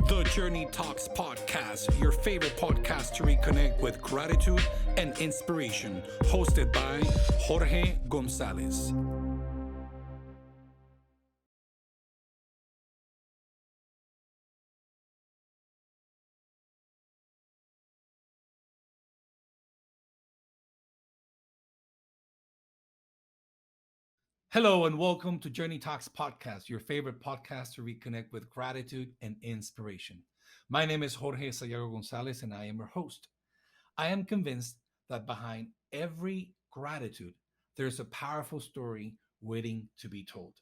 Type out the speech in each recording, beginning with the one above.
The Journey Talks podcast, your favorite podcast to reconnect with gratitude and inspiration, hosted by Jorge Gonzalez. Hello and welcome to Journey Talks podcast, your favorite podcast to reconnect with gratitude and inspiration. My name is Jorge Gonzalez and I am your host. I am convinced that behind every gratitude, there's a powerful story waiting to be told.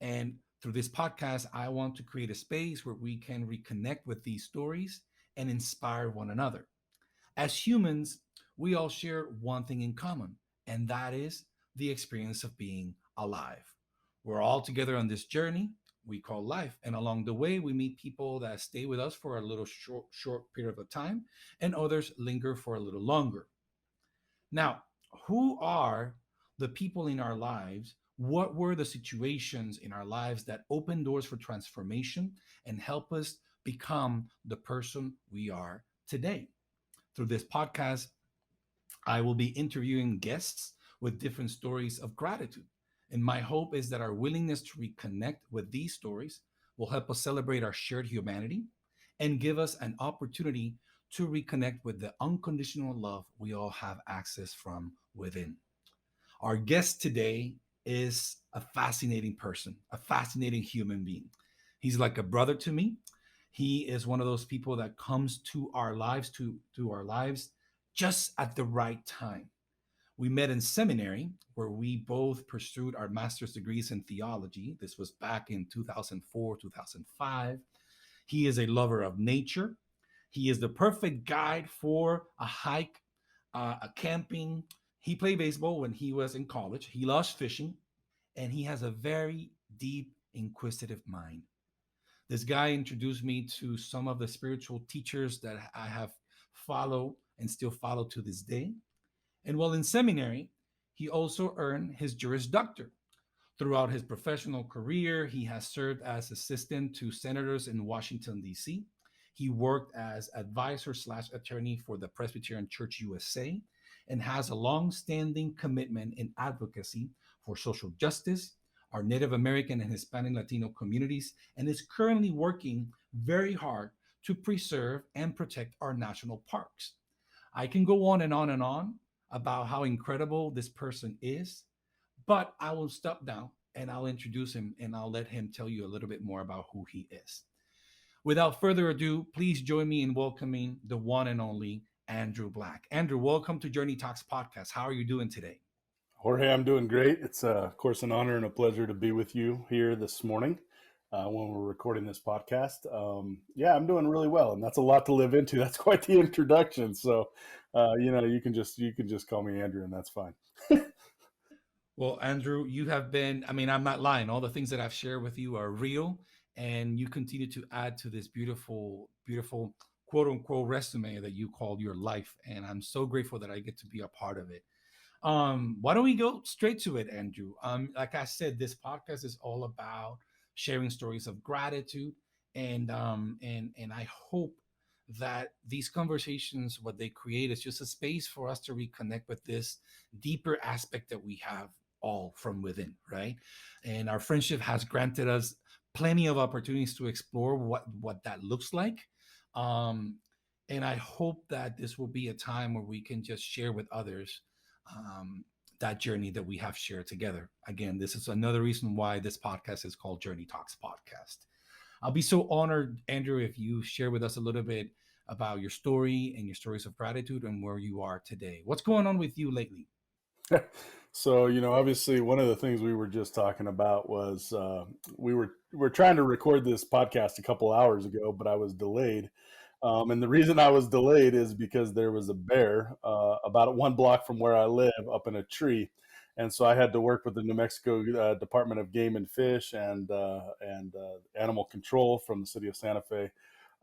And through this podcast, I want to create a space where we can reconnect with these stories and inspire one another. As humans, we all share one thing in common, and that is the experience of being alive. We're all together on this journey we call life, and along the way, we meet people that stay with us for a little short period of time, and others linger for a little longer. Now, who are the people in our lives? What were the situations in our lives that opened doors for transformation and help us become the person we are today? Through this podcast, I will be interviewing guests with different stories of gratitude. And my hope is that our willingness to reconnect with these stories will help us celebrate our shared humanity and give us an opportunity to reconnect with the unconditional love we all have access from within. Our guest today is a fascinating person, a fascinating human being. He's like a brother to me. He is one of those people that comes to our lives, to our lives just at the right time. We met in seminary where we both pursued our master's degrees in theology. This was back in 2004, 2005. He is a lover of nature. He is the perfect guide for a hike, a camping. He played baseball when he was in college. He loves fishing, and he has a very deep, inquisitive mind. This guy introduced me to some of the spiritual teachers that I have followed and still follow to this day. And while in seminary, he also earned his Juris Doctor. Throughout his professional career, he has served as assistant to senators in Washington, D.C. He worked as advisor/attorney for the Presbyterian Church USA and has a long-standing commitment in advocacy for social justice, our Native American and Hispanic Latino communities, and is currently working very hard to preserve and protect our national parks. I can go on and on and on about how incredible this person is, but I will stop now and I'll introduce him and I'll let him tell you a little bit more about who he is. Without further ado, please join me in welcoming the one and only Andrew Black. Andrew, welcome to Journey Talks podcast. How are you doing today? Jorge, I'm doing great. It's, of course, an honor and a pleasure to be with you here this morning when we're recording this podcast. I'm doing really well, and that's a lot to live into. That's quite the introduction. So, you can just call me Andrew, and that's fine. Well, Andrew, you have been, I'm not lying. All the things that I've shared with you are real, and you continue to add to this beautiful, beautiful quote unquote resume that you called your life. And I'm so grateful that I get to be a part of it. Why don't we go straight to it, Andrew? Like I said, this podcast is all about sharing stories of gratitude, and I hope that these conversations, what they create, is just a space for us to reconnect with this deeper aspect that we have all from within, right? And our friendship has granted us plenty of opportunities to explore what that looks like. And I hope that this will be a time where we can just share with others that journey that we have shared together. Again, this is another reason why this podcast is called Journey Talks Podcast. I'll be so honored, Andrew, if you share with us a little bit about your story and your stories of gratitude and where you are today. What's going on with you lately? So, obviously one of the things we were just talking about was we're trying to record this podcast a couple hours ago, but I was delayed. And the reason I was delayed is because there was a bear about 1 block from where I live up in a tree. And so I had to work with the New Mexico Department of Game and Fish and Animal Control from the city of Santa Fe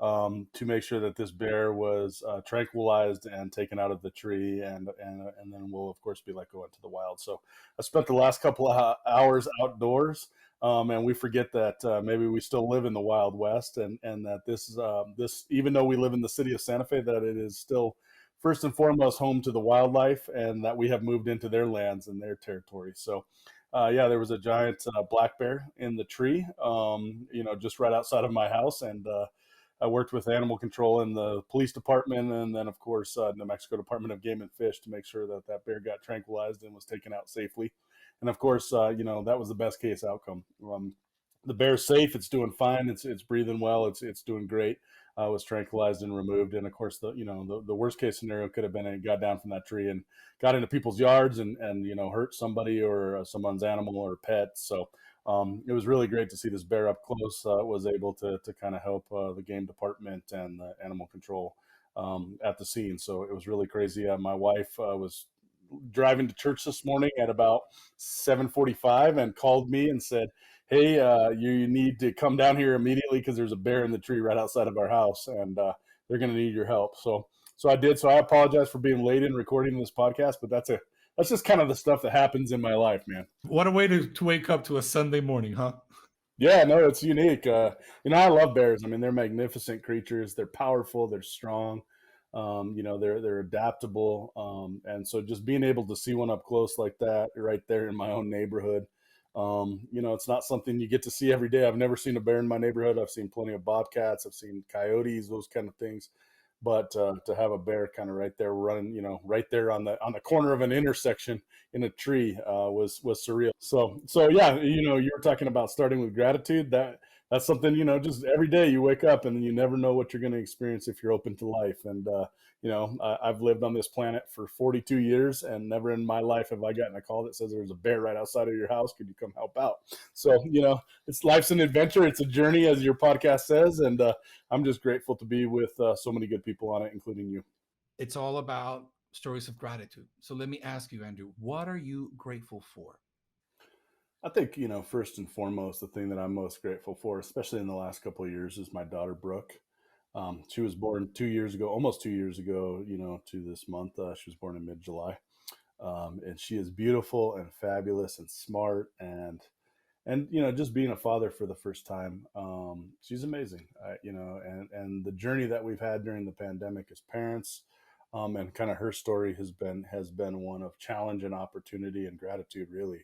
to make sure that this bear was tranquilized and taken out of the tree, and then we'll of course be let go into the wild. So I spent the last couple of hours outdoors and we forget that maybe we still live in the Wild West, and that this, even though we live in the city of Santa Fe, that it is still first and foremost home to the wildlife, and that we have moved into their lands and their territory. So yeah, there was a giant black bear in the tree, just right outside of my house, and I worked with animal control in the police department, and then of course New Mexico Department of Game and Fish to make sure that that bear got tranquilized and was taken out safely. And of course, that was the best case outcome. The bear's safe; it's doing fine. It's breathing well. It's doing great. Was tranquilized and removed. And of course, the worst case scenario could have been it got down from that tree and got into people's yards and hurt somebody or someone's animal or pet. So it was really great to see this bear up close. Was able to kind of help the game department and the animal control at the scene. So it was really crazy. My wife was driving to church this morning at about 7:45 and called me and said, "Hey, you need to come down here immediately because there's a bear in the tree right outside of our house, and they're going to need your help." So I did. So I apologize for being late in recording this podcast, but that's just kind of the stuff that happens in my life, man. What a way to wake up to a Sunday morning, huh? Yeah, no, it's unique. I love bears. I mean, they're magnificent creatures. They're powerful. They're strong. They're adaptable. And so just being able to see one up close like that, right there in my own neighborhood, it's not something you get to see every day. I've never seen a bear in my neighborhood. I've seen plenty of bobcats. I've seen coyotes, those kind of things. But to have a bear kind of right there running, right there on the corner of an intersection in a tree was surreal. So yeah, you were talking about starting with gratitude. That's something, just every day you wake up and you never know what you're going to experience if you're open to life. And I've lived on this planet for 42 years, and never in my life have I gotten a call that says there's a bear right outside of your house. Could you come help out? So it's life's an adventure. It's a journey, as your podcast says, and I'm just grateful to be with so many good people on it, including you. It's all about stories of gratitude. So let me ask you, Andrew, what are you grateful for? I think, first and foremost, the thing that I'm most grateful for, especially in the last couple of years, is my daughter, Brooke. She was born 2 years ago, almost 2 years ago, to this month. She was born in mid-July. And she is beautiful and fabulous and smart and just being a father for the first time, she's amazing. And the journey that we've had during the pandemic as parents, and kind of her story has been one of challenge and opportunity and gratitude, really.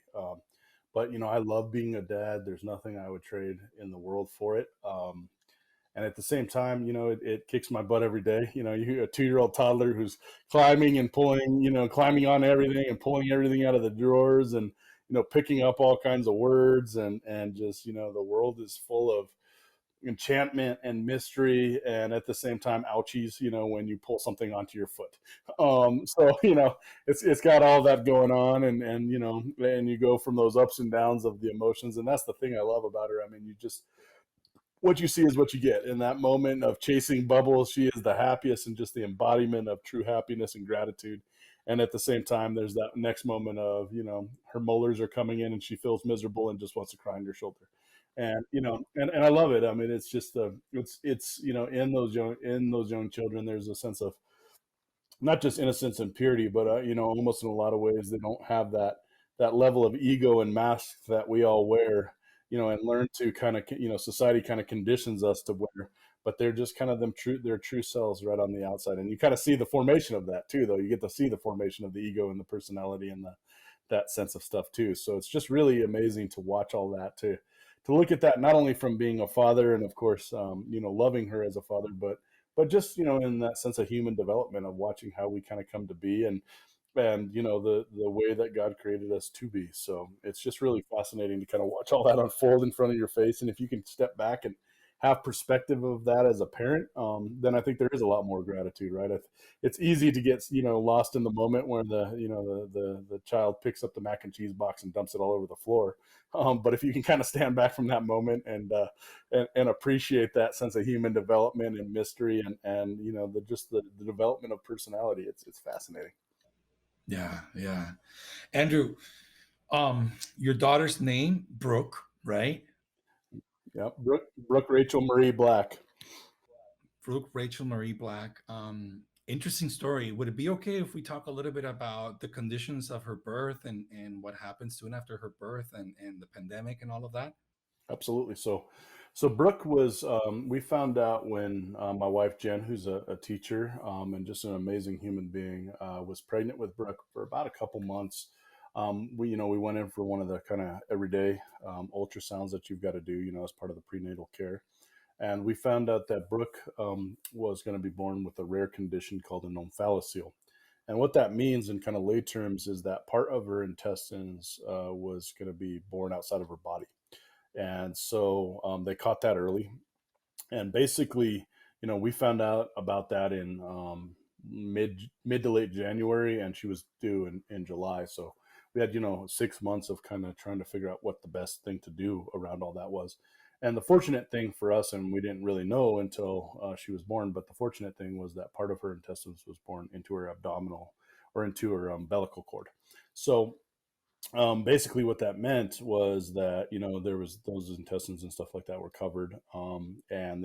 But I love being a dad. There's nothing I would trade in the world for it. And at the same time, it kicks my butt every day. You a 2-year-old toddler who's climbing and pulling, climbing on everything and pulling everything out of the drawers and picking up all kinds of words, and just the world is full of enchantment and mystery, and at the same time ouchies when you pull something onto your foot. So it's got all that going on, and you go from those ups and downs of the emotions, and that's the thing I love about her. I mean, you just what you see is what you get. In that moment of chasing bubbles, she is the happiest and just the embodiment of true happiness and gratitude. And at the same time, there's that next moment of, her molars are coming in and she feels miserable and just wants to cry on your shoulder. And, and I love it. I mean, it's just, it's, in those young children, there's a sense of not just innocence and purity, but, almost in a lot of ways, they don't have that level of ego and mask that we all wear, and learn to kind of, society kind of conditions us to wear, but they're just kind of their true selves right on the outside. And you kind of see the formation of that too, though. You get to see the formation of the ego and the personality and that sense of stuff too. So it's just really amazing to watch all that, to look at that, not only from being a father and of course, loving her as a father, but just, in that sense of human development of watching how we kind of come to be, and the way that God created us to be. So it's just really fascinating to kind of watch all that unfold in front of your face. And if you can step back and have perspective of that as a parent, then I think there is a lot more gratitude, right? It's easy to get lost in the moment where the child picks up the mac and cheese box and dumps it all over the floor. But if you can kind of stand back from that moment and appreciate that sense of human development and mystery and the development of personality, it's fascinating. Yeah, yeah. Andrew, your daughter's name, Brooke, right? Yep. Brooke Rachel Marie Black. Brooke Rachel Marie Black. Interesting story. Would it be okay if we talk a little bit about the conditions of her birth and what happened soon after her birth and the pandemic and all of that? Absolutely. So Brooke was, we found out when my wife Jen, who's a teacher and just an amazing human being, was pregnant with Brooke for about a couple months. We went in for one of the kind of everyday ultrasounds that you've got to do, as part of the prenatal care. And we found out that Brooke was going to be born with a rare condition called an omphalocele. And what that means in kind of lay terms is that part of her intestines was going to be born outside of her body. And so they caught that early. And basically, we found out about that in mid to late January, and she was due in July. So we had 6 months of kind of trying to figure out what the best thing to do around all that was. And the fortunate thing for us, and we didn't really know until she was born, but the fortunate thing was that part of her intestines was born into her abdominal or into her umbilical cord. So basically what that meant was that there was those intestines and stuff like that were covered, and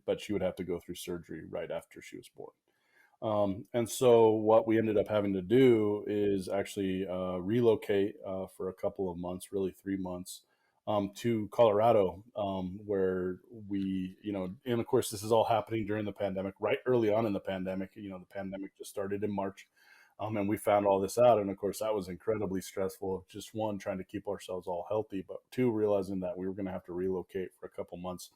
but she would have to go through surgery right after she was born. And so what we ended up having to do is actually relocate for a couple of months, really 3 months, to Colorado, where and of course this is all happening during the pandemic, right early on in the pandemic. The pandemic just started in March. And we found all this out. And of course, that was incredibly stressful of just one, trying to keep ourselves all healthy, but two, realizing that we were going to have to relocate for a couple months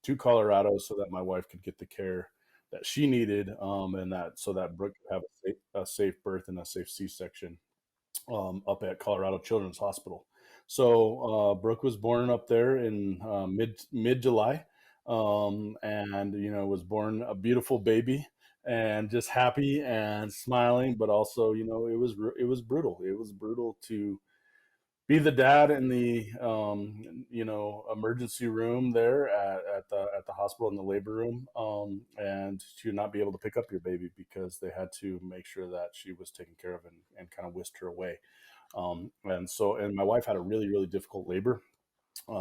to Colorado so that my wife could get the care that she needed, and that so that Brooke could have a safe birth and a safe C-section up at Colorado Children's Hospital. So Brooke was born up there in mid July, and was born a beautiful baby and just happy and smiling, but also it was brutal. It was brutal to be the dad in the emergency room there at the hospital in the labor room, and to not be able to pick up your baby because they had to make sure that she was taken care of and kind of whisked her away. And my wife had a really really difficult labor.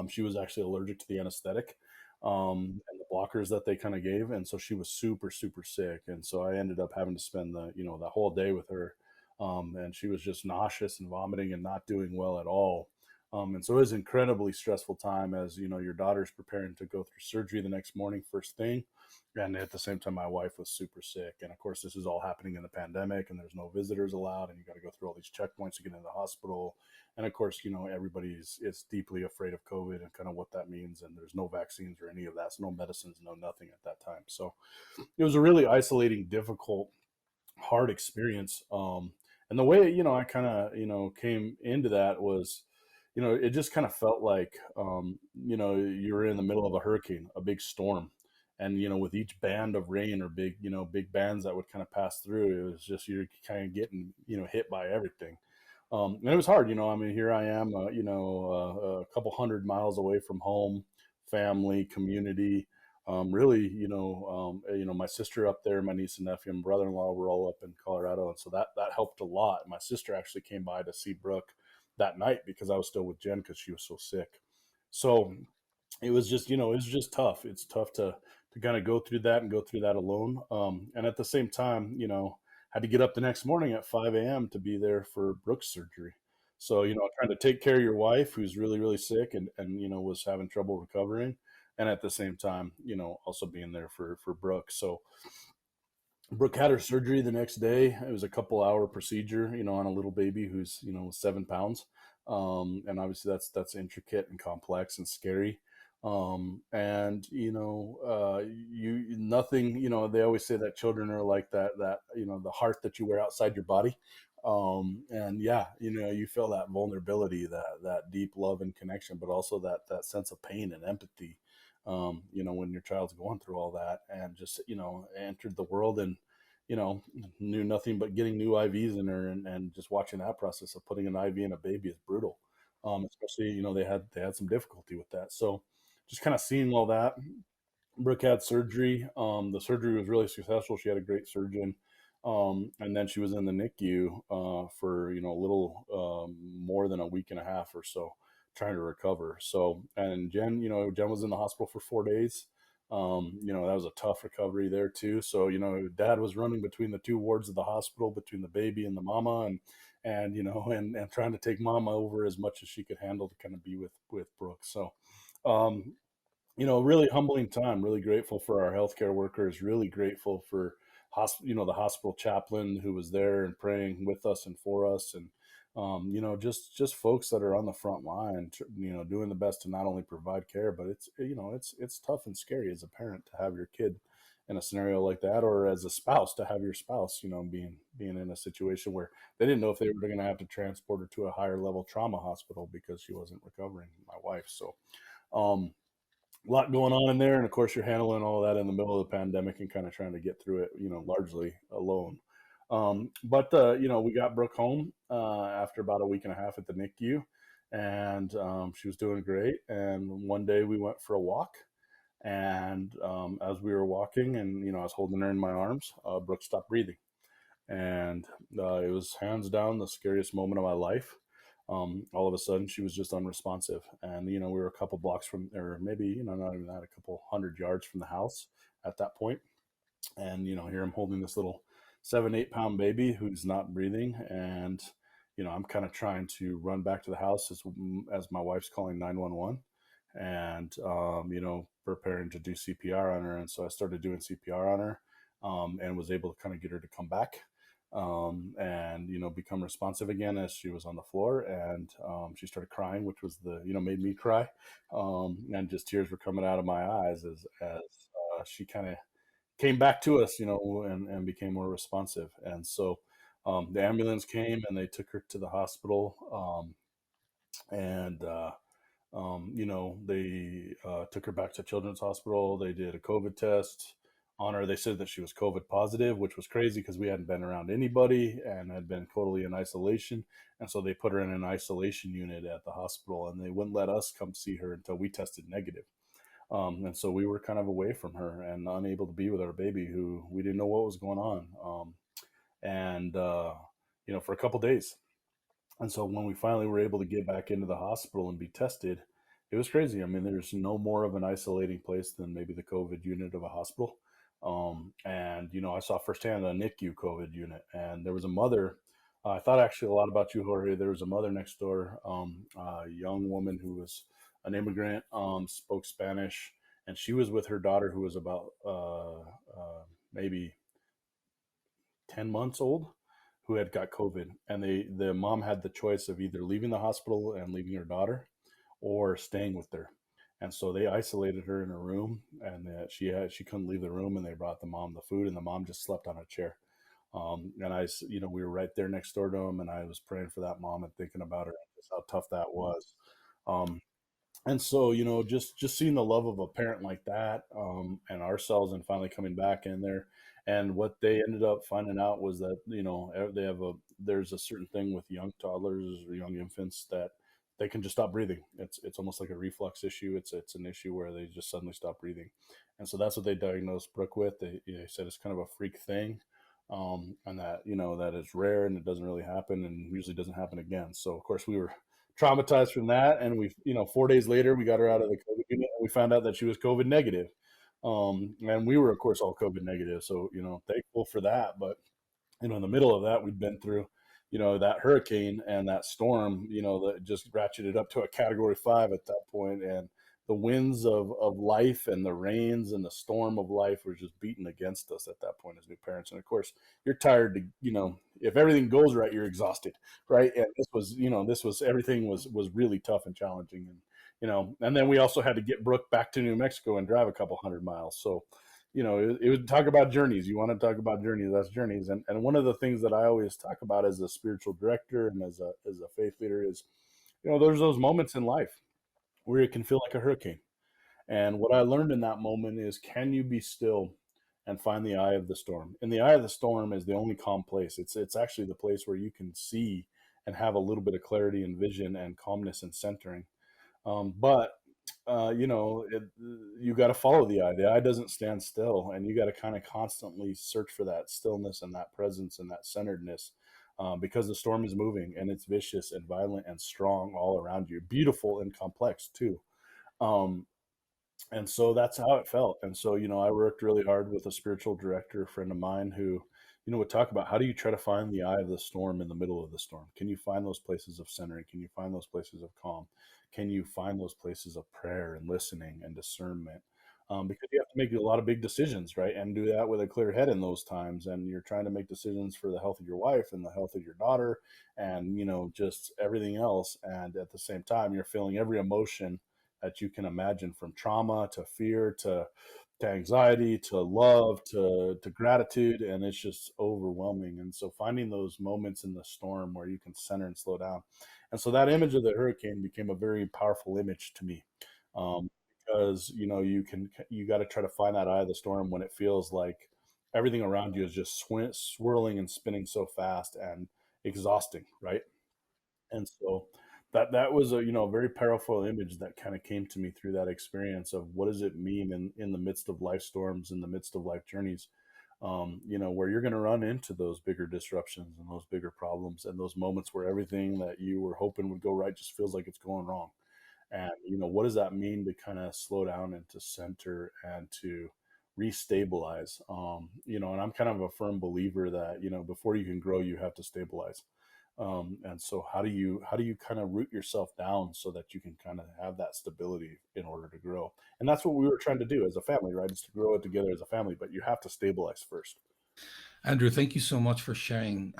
She was actually allergic to the anesthetic and the blockers that they kind of gave, and so she was super super sick. And so I ended up having to spend the whole day with her, and she was just nauseous and vomiting and not doing well at all. And so it was an incredibly stressful time as your daughter's preparing to go through surgery the next morning, first thing, and at the same time my wife was super sick. And of course this is all happening in the pandemic, and there's no visitors allowed, and you got to go through all these checkpoints to get into the hospital. And of course, everybody is deeply afraid of COVID and kind of what that means. And there's no vaccines or any of that, so no medicines, no nothing at that time. So it was a really isolating, difficult, hard experience. And the way I kind of came into that was, it just kind of felt like you were in the middle of a hurricane, a big storm. And with each band of rain or big bands that would kind of pass through, it was just you're kind of getting hit by everything. And it was hard. I mean, here I am, a couple hundred miles away from home, family, community. Really, my sister up there, my niece and nephew and brother-in-law were all up in Colorado, and so that helped a lot. My sister actually came by to see Brooke that night because I was still with Jen because she was so sick. So it was just it was just tough. It's tough to kind of go through that and go through that alone, and at the same time had to get up the next morning at 5 a.m. to be there for Brooks surgery. So trying to take care of your wife who's really really sick and was having trouble recovering, and at the same time also being there for Brooke. So Brooke had her surgery the next day. It was a couple-hour procedure, on a little baby who's 7 pounds, and obviously that's intricate and complex and scary. And you nothing. They always say that children are like that the heart that you wear outside your body. And yeah, you feel that vulnerability, that deep love and connection, but also that sense of pain and empathy, when your child's going through all that and just, entered the world and, you know, knew nothing but getting new IVs in her, and just watching that process of putting an IV in a baby is brutal. Especially, they had some difficulty with that. So just kind of seeing all that. Brooke had surgery. The surgery was really successful. She had a great surgeon. And then she was in the NICU for a little more than a week and a half or so, trying to recover. So, and Jen was in the hospital for 4 days. That was a tough recovery there too. So, Dad was running between the two wards of the hospital, between the baby and the mama, and trying to take mama over as much as she could handle to kind of be with Brooke. So Um, really humbling time. Really grateful for our healthcare workers. Really grateful for the hospital chaplain who was there and praying with us and for us, and just folks that are on the front line, doing the best to not only provide care, but it's tough and scary as a parent to have your kid in a scenario like that, or as a spouse to have your spouse, being in a situation where they didn't know if they were going to have to transport her to a higher level trauma hospital because she wasn't recovering. My wife, so. Um, a lot going on in there, and of course you're handling all that in the middle of the pandemic and kind of trying to get through it, largely alone. But we got Brooke home after about a week and a half at the NICU, and she was doing great. And one day we went for a walk, and as we were walking, and I was holding her in my arms, Brooke stopped breathing, and it was hands down the scariest moment of my life. All of a sudden, she was just unresponsive, and we were a couple blocks from, or maybe not even that, a couple 100 yards from the house at that point. And here I'm holding this little 7-8 pound baby who's not breathing, and I'm kind of trying to run back to the house as my wife's calling 911, and preparing to do CPR on her. And so I started doing CPR on her, and was able to kind of get her to come back, and become responsive again as she was on the floor. And she started crying, which was made me cry, and just tears were coming out of my eyes as she kind of came back to us, and became more responsive. And so the ambulance came and they took her to the hospital, and they took her back to Children's Hospital. They did a COVID test on her. They said that she was COVID positive, which was crazy because we hadn't been around anybody and had been totally in isolation. And so they put her in an isolation unit at the hospital, and they wouldn't let us come see her until we tested negative. And so we were kind of away from her and unable to be with our baby, who we didn't know what was going on. And for a couple days. And so when we finally were able to get back into the hospital and be tested, it was crazy. I mean, there's no more of an isolating place than maybe the COVID unit of a hospital. And I saw firsthand a NICU COVID unit, and there was a mother. I thought actually a lot about you, Jorge. There was a mother next door, a young woman who was an immigrant, spoke Spanish, and she was with her daughter, who was about maybe 10 months old, who had got COVID. And the mom had the choice of either leaving the hospital and leaving her daughter, or staying with her. And so they isolated her in a room, and she couldn't leave the room, and they brought the mom the food, and the mom just slept on a chair. And we were right there next door to them, and I was praying for that mom and thinking about her, and just how tough that was. Um, and so just seeing the love of a parent like that, and ourselves, and finally coming back in there. And what they ended up finding out was that there's a certain thing with young toddlers or young infants that they can just stop breathing. It's almost like a reflux issue. It's an issue where they just suddenly stop breathing. And so that's what they diagnosed Brooke with. They said it's kind of a freak thing, and that that is rare and it doesn't really happen, and usually doesn't happen again. So of course we were traumatized from that. And 4 days later, we got her out of the COVID unit, and we found out that she was COVID negative. And we were, of course, all COVID negative. So, thankful for that. But, in the middle of that, we'd been through, that hurricane and that storm, that just ratcheted up to a category 5 at that point. And the winds of life and the rains and the storm of life were just beating against us at that point as new parents. And of course, you're tired to, if everything goes right, you're exhausted, right? And everything was really tough and challenging. And and then we also had to get Brooke back to New Mexico and drive a couple 100 miles. So it would talk about journeys. You want to talk about journeys, that's journeys. And one of the things that I always talk about as a spiritual director and as a faith leader is, there's those moments in life where it can feel like a hurricane. And what I learned in that moment is, can you be still and find the eye of the storm? And the eye of the storm is the only calm place. It's actually the place where you can see and have a little bit of clarity and vision and calmness and centering. But you got to follow the eye. The eye doesn't stand still, and you got to kind of constantly search for that stillness and that presence and that centeredness, because the storm is moving, and it's vicious and violent and strong all around you, beautiful and complex too. Um, And so that's how it felt. And so, I worked really hard with a spiritual director, a friend of mine who, would talk about how do you try to find the eye of the storm in the middle of the storm? Can you find those places of centering? Can you find those places of calm? Can you find those places of prayer and listening and discernment? Because you have to make a lot of big decisions, right? And do that with a clear head in those times. And you're trying to make decisions for the health of your wife and the health of your daughter and, just everything else. And at the same time, you're feeling every emotion that you can imagine, from trauma to fear to anxiety to love to gratitude, and it's just overwhelming. And so finding those moments in the storm where you can center and slow down, and so that image of the hurricane became a very powerful image to me, um, because you got to try to find that eye of the storm when it feels like everything around you is just swirling and spinning so fast and exhausting, right? And so that was a very powerful image that kind of came to me through that experience of what does it mean in the midst of life storms, in the midst of life journeys, where you're going to run into those bigger disruptions and those bigger problems and those moments where everything that you were hoping would go right just feels like it's going wrong. And what does that mean to kind of slow down and to center and to restabilize? And I'm kind of a firm believer that before you can grow, you have to stabilize. And so how do you kind of root yourself down so that you can kind of have that stability in order to grow? And that's what we were trying to do as a family, right? Is to grow it together as a family, but you have to stabilize first. Andrew, thank you so much for sharing.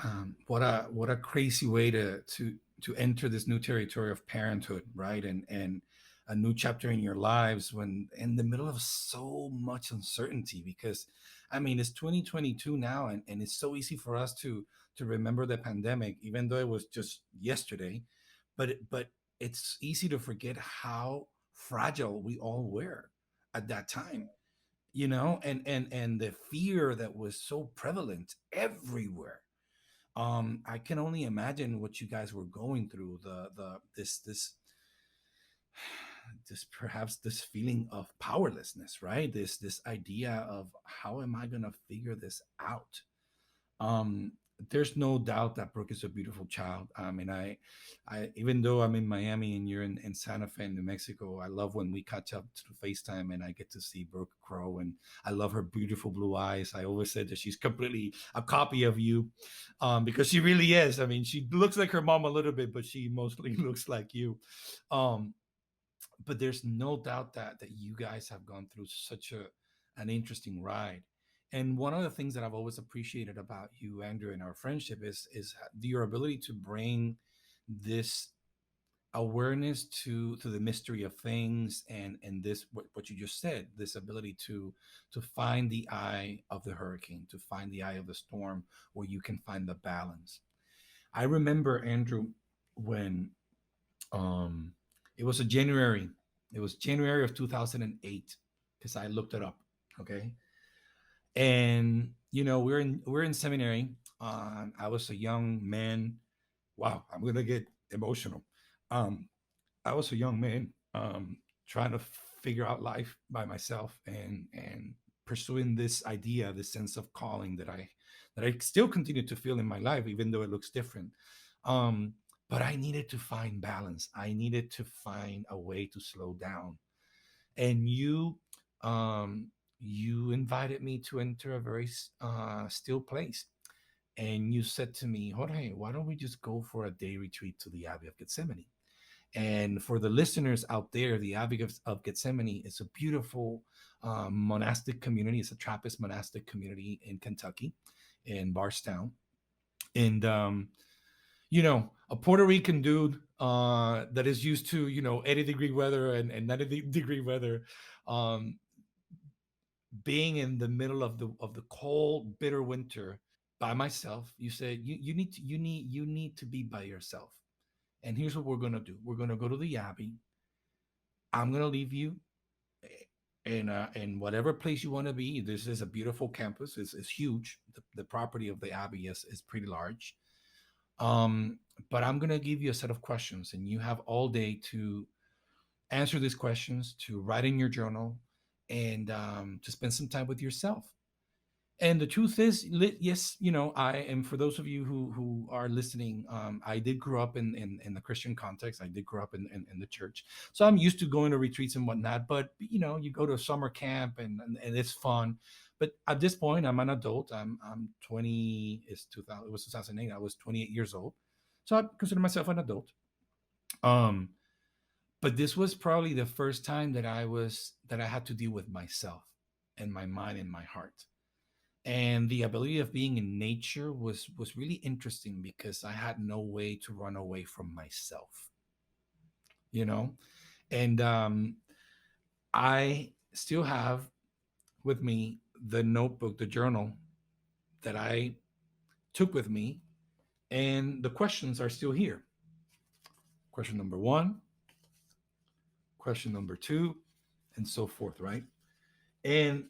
What a crazy way to enter this new territory of parenthood, right? And a new chapter in your lives when in the middle of so much uncertainty. Because, I mean, it's 2022 now, and it's so easy for us to remember the pandemic, even though it was just yesterday. But it's easy to forget how fragile we all were at that time, and the fear that was so prevalent everywhere. I can only imagine what you guys were going through, the this perhaps this feeling of powerlessness, right? This idea of how am I going to figure this out. um there's no doubt that Brooke is a beautiful child. I mean, I even though I'm in Miami and you're in Santa Fe, New Mexico, I love when we catch up to FaceTime and I get to see Brooke grow. And I love her beautiful blue eyes. I always said that she's completely a copy of you, because she really is. I mean, she looks like her mom a little bit, but she mostly looks like you. um but there's no doubt that you guys have gone through such an interesting ride. And one of the things that I've always appreciated about you, Andrew, and our friendship is your ability to bring this awareness to the mystery of things, and this what you just said, this ability to find the eye of the hurricane, to find the eye of the storm, where you can find the balance. I remember, Andrew, when um, it was a January. It was January of 2008, because I looked it up. Okay, and we're in seminary. I was a young man. Wow, I'm gonna get emotional. Um, I was a young man, trying to figure out life by myself, and pursuing this idea, this sense of calling that I still continue to feel in my life, even though it looks different. Um, but I needed to find balance. I needed to find a way to slow down. And you invited me to enter a very still place. And you said to me, Jorge, why don't we just go for a day retreat to the Abbey of Gethsemane? And for the listeners out there, the Abbey of Gethsemane is a beautiful monastic community. It's a Trappist monastic community in Kentucky, in Barstown. And, a Puerto Rican dude that is used to, 80-degree weather and 90-degree weather, um, being in the middle of the cold, bitter winter by myself. You said you need to be by yourself. And here's what we're gonna do. We're gonna go to the Abbey. I'm gonna leave you in whatever place you want to be. This is a beautiful campus. It's huge. The property of the Abbey is pretty large. Um, but I'm gonna give you a set of questions, and you have all day to answer these questions, to write in your journal, and to spend some time with yourself. And the truth is, yes, I am. For those of you who are listening, I did grow up in the Christian context. I did grow up in the church, so I'm used to going to retreats and whatnot. But you go to a summer camp and it's fun. But at this point, I'm an adult. I'm 20. It's 2000. It was 2008. I was 28 years old, so I consider myself an adult. Um, but this was probably the first time that I had to deal with myself and my mind and my heart, and the ability of being in nature was really interesting because I had no way to run away from myself, you know. And I still have with me the notebook, the journal that I took with me, and the questions are still here. Question number one, question number two, and so forth, right? And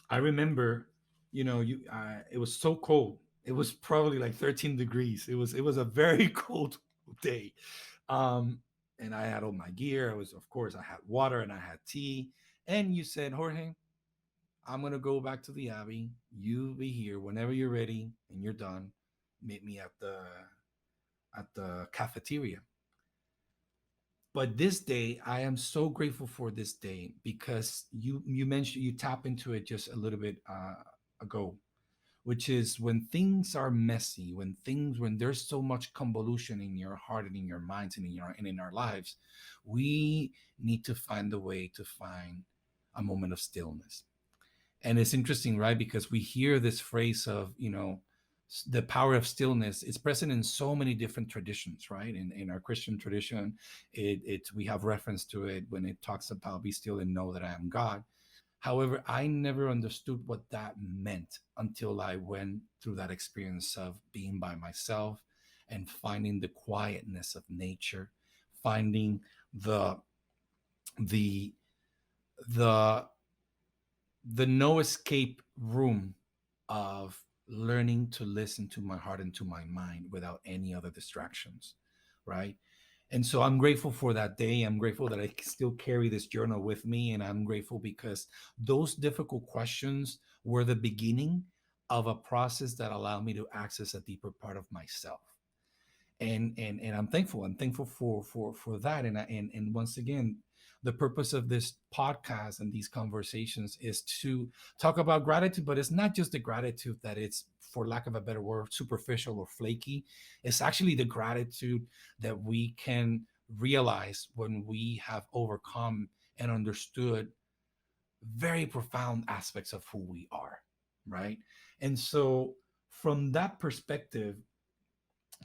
I remember, it was so cold. It was probably like 13 degrees. It was a very cold day. Um, and I had all my gear. Of course, I had water and I had tea. And you said, Jorge, I'm gonna go back to the Abbey. You be here whenever you're ready and you're done. Meet me at the cafeteria. But this day, I am so grateful for this day because you mentioned, you tap into it just a little bit ago, which is when things are messy, when there's so much convolution in your heart and in your minds and in our lives, we need to find a way to find a moment of stillness. And it's interesting, right? Because we hear this phrase of, the power of stillness. It's present in so many different traditions, right? In our Christian tradition, we have reference to it when it talks about be still and know that I am God. However, I never understood what that meant until I went through that experience of being by myself and finding the quietness of nature, finding the the the the no escape room of learning to listen to my heart and to my mind without any other distractions, right? And so I'm grateful for that day. I'm grateful that I still carry this journal with me. And I'm grateful because those difficult questions were the beginning of a process that allowed me to access a deeper part of myself. And I'm thankful. I'm thankful for that. And once again, the purpose of this podcast and these conversations is to talk about gratitude, but it's not just the gratitude that it's, for lack of a better word, superficial or flaky. It's actually the gratitude that we can realize when we have overcome and understood very profound aspects of who we are, right? And so from that perspective,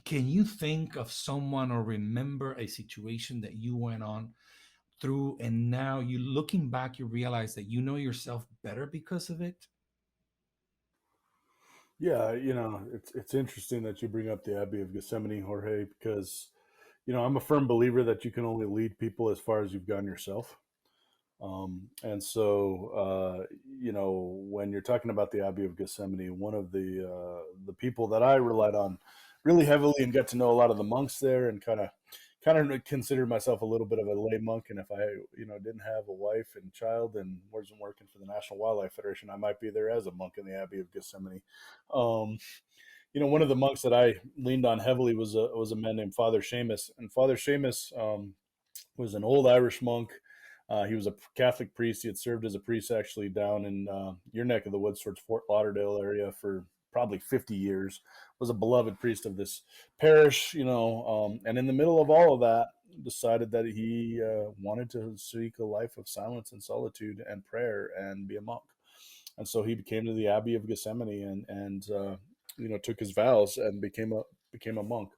can you think of someone or remember a situation that you went on through, and now you looking back, you realize that you know yourself better because of it? Yeah, it's interesting that you bring up the Abbey of Gethsemane, Jorge, because I'm a firm believer that you can only lead people as far as you've gone yourself. And so, when you're talking about the Abbey of Gethsemane, one of the people that I relied on really heavily and got to know a lot of the monks there, and kind of considered myself a little bit of a lay monk. And if I, didn't have a wife and child and wasn't working for the National Wildlife Federation, I might be there as a monk in the Abbey of Gethsemane. Um, one of the monks that I leaned on heavily was a man named Father Seamus, and Father Seamus was an old Irish monk. He was a Catholic priest. He had served as a priest actually down in your neck of the woods towards Fort Lauderdale area for probably 50 years. Was a beloved priest of this parish, and in the middle of all of that, decided that he wanted to seek a life of silence and solitude and prayer and be a monk. And so he came to the Abbey of Gethsemane and took his vows and became a monk.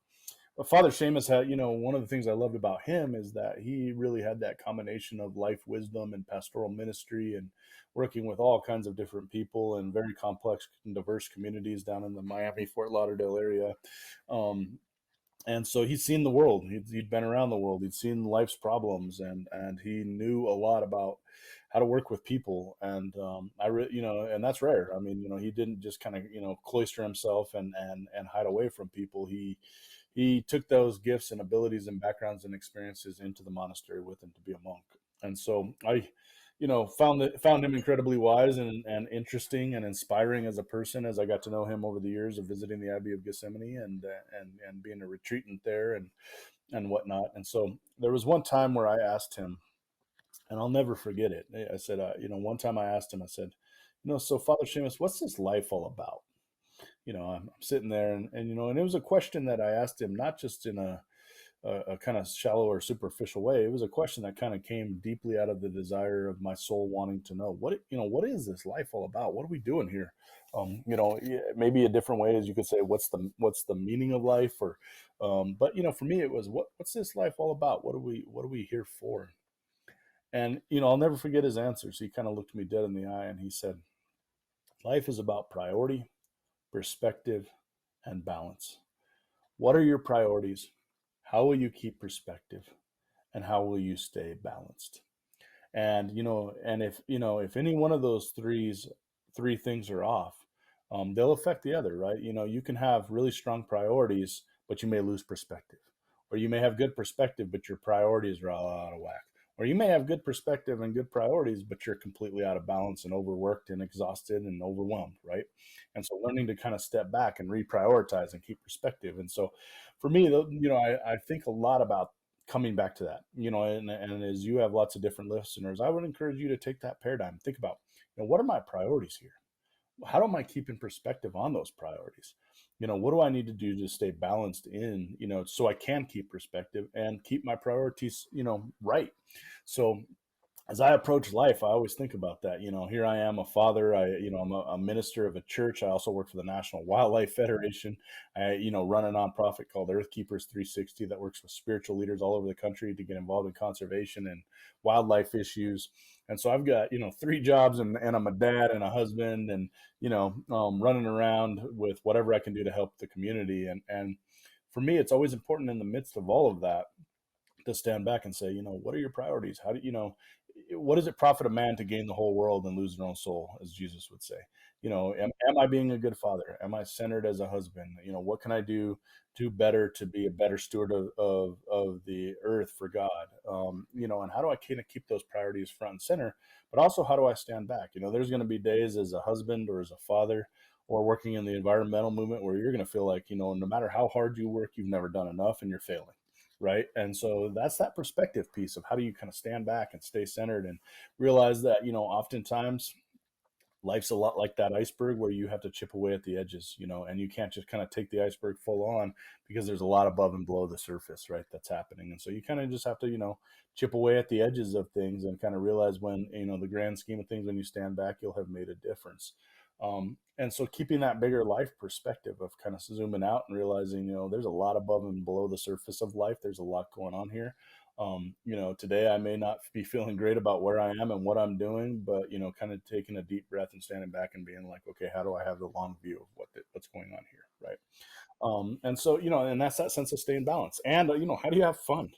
But Father Seamus had, one of the things I loved about him is that he really had that combination of life wisdom and pastoral ministry and working with all kinds of different people and very complex and diverse communities down in the Miami, Fort Lauderdale area. Um, and so he'd seen the world. He'd been around the world. He'd seen life's problems, and he knew a lot about how to work with people. And and that's rare. I mean, he didn't just kind of cloister himself and hide away from people. He took those gifts and abilities and backgrounds and experiences into the monastery with him to be a monk. And so found him incredibly wise and interesting and inspiring as a person as I got to know him over the years of visiting the Abbey of Gethsemane and being a retreatant there and whatnot. And so there was one time where I asked him, and I'll never forget it. I said, one time I asked him, I said, so Father Seamus, what's this life all about? I'm sitting there and it was a question that I asked him, not just in a kind of shallow or superficial way. It was a question that kind of came deeply out of the desire of my soul wanting to know what is this life all about? What are we doing here? Maybe a different way is you could say, what's the meaning of life? But for me, it was what's this life all about? What are we here for? And I'll never forget his answers. He kind of looked me dead in the eye and he said, life is about priority, perspective, and balance. What are your priorities? How will you keep perspective? And how will you stay balanced? And if any one of those three things are off, they'll affect the other, right? You can have really strong priorities, but you may lose perspective, or you may have good perspective, but your priorities are all out of whack. Or you may have good perspective and good priorities, but you're completely out of balance and overworked and exhausted and overwhelmed, right? And so learning to kind of step back and reprioritize and keep perspective. And so for me, I think a lot about coming back to that, and as you have lots of different listeners, I would encourage you to take that paradigm. Think about, what are my priorities here? How am I keeping perspective on those priorities? What do I need to do to stay balanced so I can keep perspective and keep my priorities, right? So as I approach life, I always think about that. Here I am, a father. I'm a minister of a church. I also work for the National Wildlife Federation. I, run a nonprofit called Earth Keepers 360 that works with spiritual leaders all over the country to get involved in conservation and wildlife issues. And so I've got, three jobs and I'm a dad and a husband and, running around with whatever I can do to help the community. And for me, it's always important in the midst of all of that to stand back and say, what are your priorities? How do what does it profit a man to gain the whole world and lose their own soul, as Jesus would say? Am I being a good father? Am I centered as a husband? What can I do better to be a better steward of the earth for God? And how do I kind of keep those priorities front and center? But also, how do I stand back? There's going to be days as a husband or as a father or working in the environmental movement where you're going to feel like, no matter how hard you work, you've never done enough and you're failing. Right. And so that's that perspective piece of how do you kind of stand back and stay centered and realize that, oftentimes life's a lot like that iceberg where you have to chip away at the edges, and you can't just kind of take the iceberg full on because there's a lot above and below the surface, right, that's happening. And so you kind of just have to, chip away at the edges of things and kind of realize when, the grand scheme of things, when you stand back, you'll have made a difference. And so keeping that bigger life perspective of kind of zooming out and realizing, there's a lot above and below the surface of life. There's a lot going on here. Today I may not be feeling great about where I am and what I'm doing, but, kind of taking a deep breath and standing back and being like, okay, how do I have the long view of what's going on here? Right. And so, and that's that sense of staying balanced. And, how do you have fun?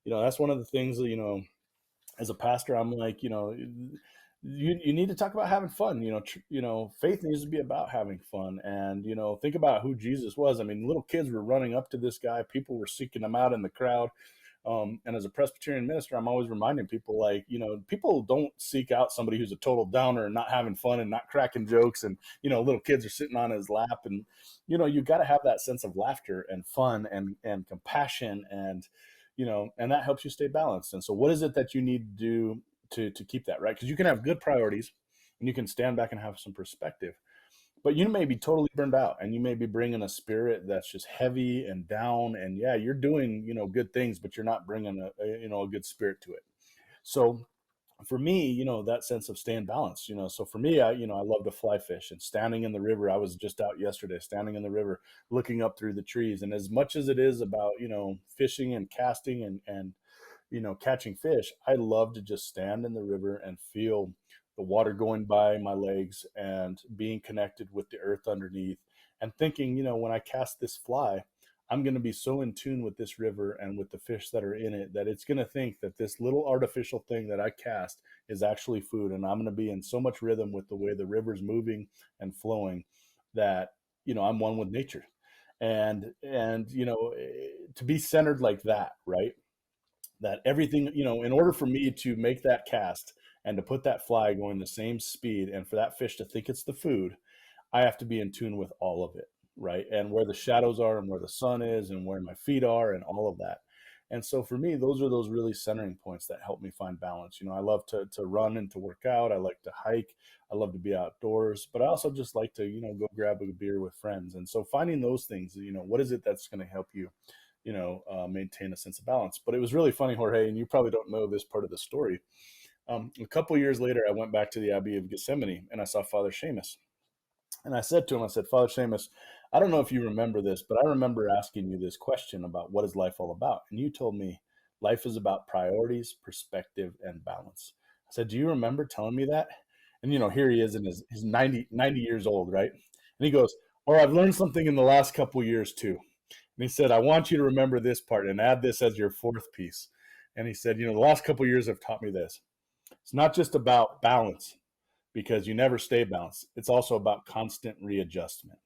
That's one of the things that, as a pastor, I'm like, you need to talk about having fun. Faith needs to be about having fun. And, think about who Jesus was. I mean, little kids were running up to this guy. People were seeking him out in the crowd. And as a Presbyterian minister, I'm always reminding people, like, people don't seek out somebody who's a total downer and not having fun and not cracking jokes. And, little kids are sitting on his lap. And, you got to have that sense of laughter and fun and compassion and that helps you stay balanced. And so what is it that you need to do to keep that, right? Because you can have good priorities and you can stand back and have some perspective, but you may be totally burned out and you may be bringing a spirit that's just heavy and down. And yeah, you're doing, good things, but you're not bringing a good spirit to it. So for me, that sense of staying balanced, so for me, I love to fly fish and standing in the river. I was just out yesterday, standing in the river, looking up through the trees. And as much as it is about, fishing and casting and catching fish, I love to just stand in the river and feel the water going by my legs and being connected with the earth underneath and thinking, when I cast this fly, I'm going to be so in tune with this river and with the fish that are in it that it's going to think that this little artificial thing that I cast is actually food. And I'm going to be in so much rhythm with the way the river's moving and flowing that, I'm one with nature. And to be centered like that, right? That everything, in order for me to make that cast And to put that fly going the same speed and for that fish to think it's the food, I have to be in tune with all of it, right? And where the shadows are and where the sun is and where my feet are and all of that. And so for me, those are those really centering points that help me find balance. I love to run and to work out. I like to hike. I love to be outdoors, but I also just like to, go grab a beer with friends. And so finding those things, what is it that's going to help you, maintain a sense of balance? But it was really funny, Jorge, and you probably don't know this part of the story. A couple years later, I went back to the Abbey of Gethsemane and I saw Father Seamus. And I said to him, I said, Father Seamus, I don't know if you remember this, but I remember asking you this question about what is life all about? And you told me life is about priorities, perspective, and balance. I said, do you remember telling me that? And, here he is in his 90 years old, right? And he goes, oh, I've learned something in the last couple of years too. And he said, I want you to remember this part and add this as your fourth piece. And he said, the last couple of years have taught me this. It's not just about balance because you never stay balanced. It's also about constant readjustment.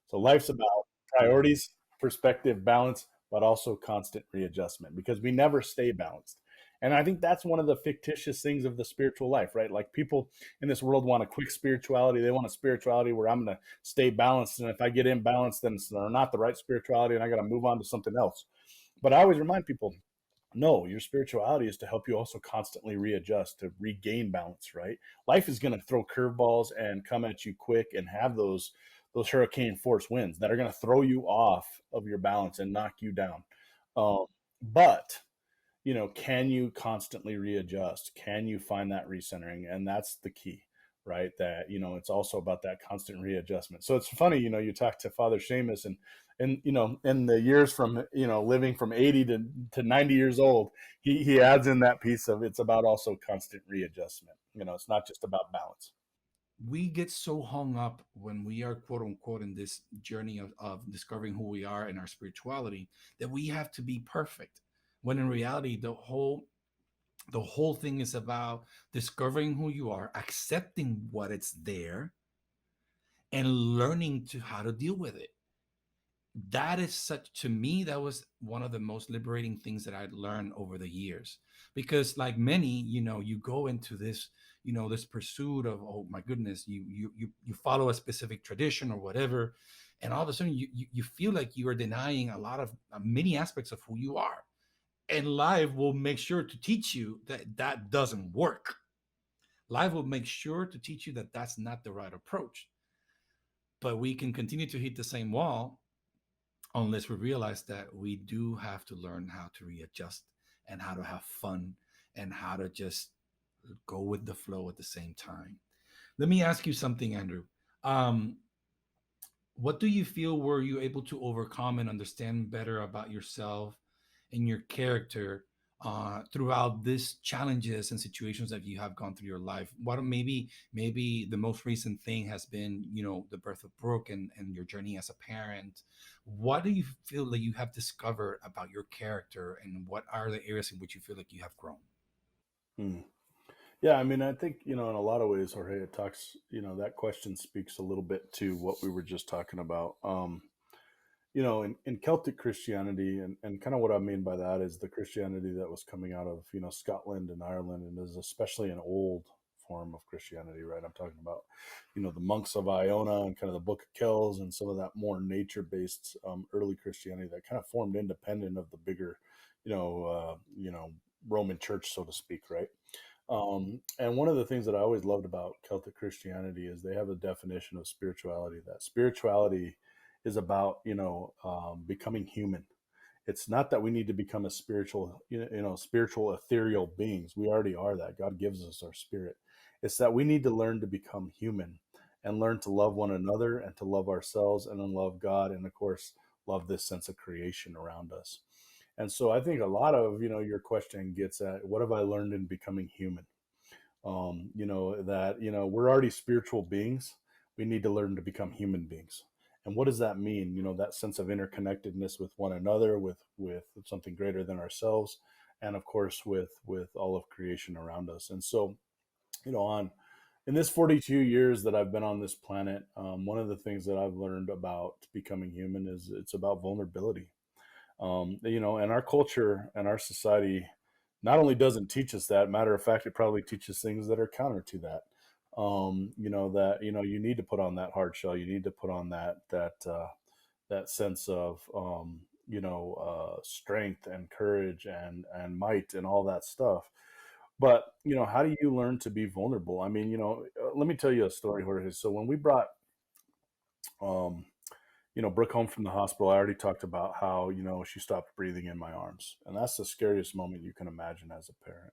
So life's about priorities, perspective, balance, but also constant readjustment because we never stay balanced. And I think that's one of the fictitious things of the spiritual life, right? Like people in this world want a quick spirituality. They want a spirituality where I'm going to stay balanced. And if I get imbalanced, then it's not the right spirituality and I got to move on to something else. But I always remind people, no, your spirituality is to help you also constantly readjust, to regain balance, right? Life is going to throw curveballs and come at you quick and have those hurricane force winds that are going to throw you off of your balance and knock you down. But can you constantly readjust? Can you find that recentering? And that's the key, right? That, it's also about that constant readjustment. So it's funny, you talk to Father Seamus and, in the years from, living from 80 to 90 years old, he adds in that piece of it's about also constant readjustment. It's not just about balance. We get so hung up when we are quote unquote in this journey of discovering who we are in our spirituality that we have to be perfect, when in reality the whole thing is about discovering who you are, accepting what it's there, and learning to how to deal with it. That is such, to me, that was one of the most liberating things that I'd learned over the years. Because like many, you go into this, this pursuit of, oh my goodness, you follow a specific tradition or whatever, and all of a sudden you feel like you are denying a lot of many aspects of who you are. And life will make sure to teach you that that doesn't work. Life will make sure to teach you that that's not the right approach. But we can continue to hit the same wall unless we realize that we do have to learn how to readjust and how to have fun and how to just go with the flow at the same time. Let me ask you something, Andrew. Um, what do you feel were you able to overcome and understand better about yourself and your character throughout these challenges and situations that you have gone through your life? What maybe the most recent thing has been, the birth of Brooke and your journey as a parent. What do you feel that you have discovered about your character, and what are the areas in which you feel like you have grown? Hmm. Yeah, I mean, I think, in a lot of ways, Jorge, it talks, that question speaks a little bit to what we were just talking about. In Celtic Christianity, and kind of what I mean by that is the Christianity that was coming out of, Scotland and Ireland, and is especially an old form of Christianity, right? I'm talking about, the monks of Iona and kind of the Book of Kells and some of that more nature-based early Christianity that kind of formed independent of the bigger, Roman Church, so to speak, right? And one of the things that I always loved about Celtic Christianity is they have a definition of spirituality. That spirituality is about becoming human. It's not that we need to become a spiritual spiritual ethereal beings. We already are that. God gives us our spirit. It's that we need to learn to become human and learn to love one another and to love ourselves and then love God and of course love this sense of creation around us. And so I think a lot of your question gets at what have I learned in becoming human? That we're already spiritual beings. We need to learn to become human beings. And what does that mean? That sense of interconnectedness with one another, with something greater than ourselves, and of course with all of creation around us. And so, on in this 42 years that I've been on this planet, one of the things that I've learned about becoming human is it's about vulnerability. And our culture and our society not only doesn't teach us that, matter of fact, it probably teaches things that are counter to that. That you need to put on that hard shell. You need to put on that sense of strength and courage and might and all that stuff. But how do you learn to be vulnerable? I mean, let me tell you a story, Jorge. So when we brought um, Brooke home from the hospital, I already talked about how she stopped breathing in my arms, and that's the scariest moment you can imagine as a parent.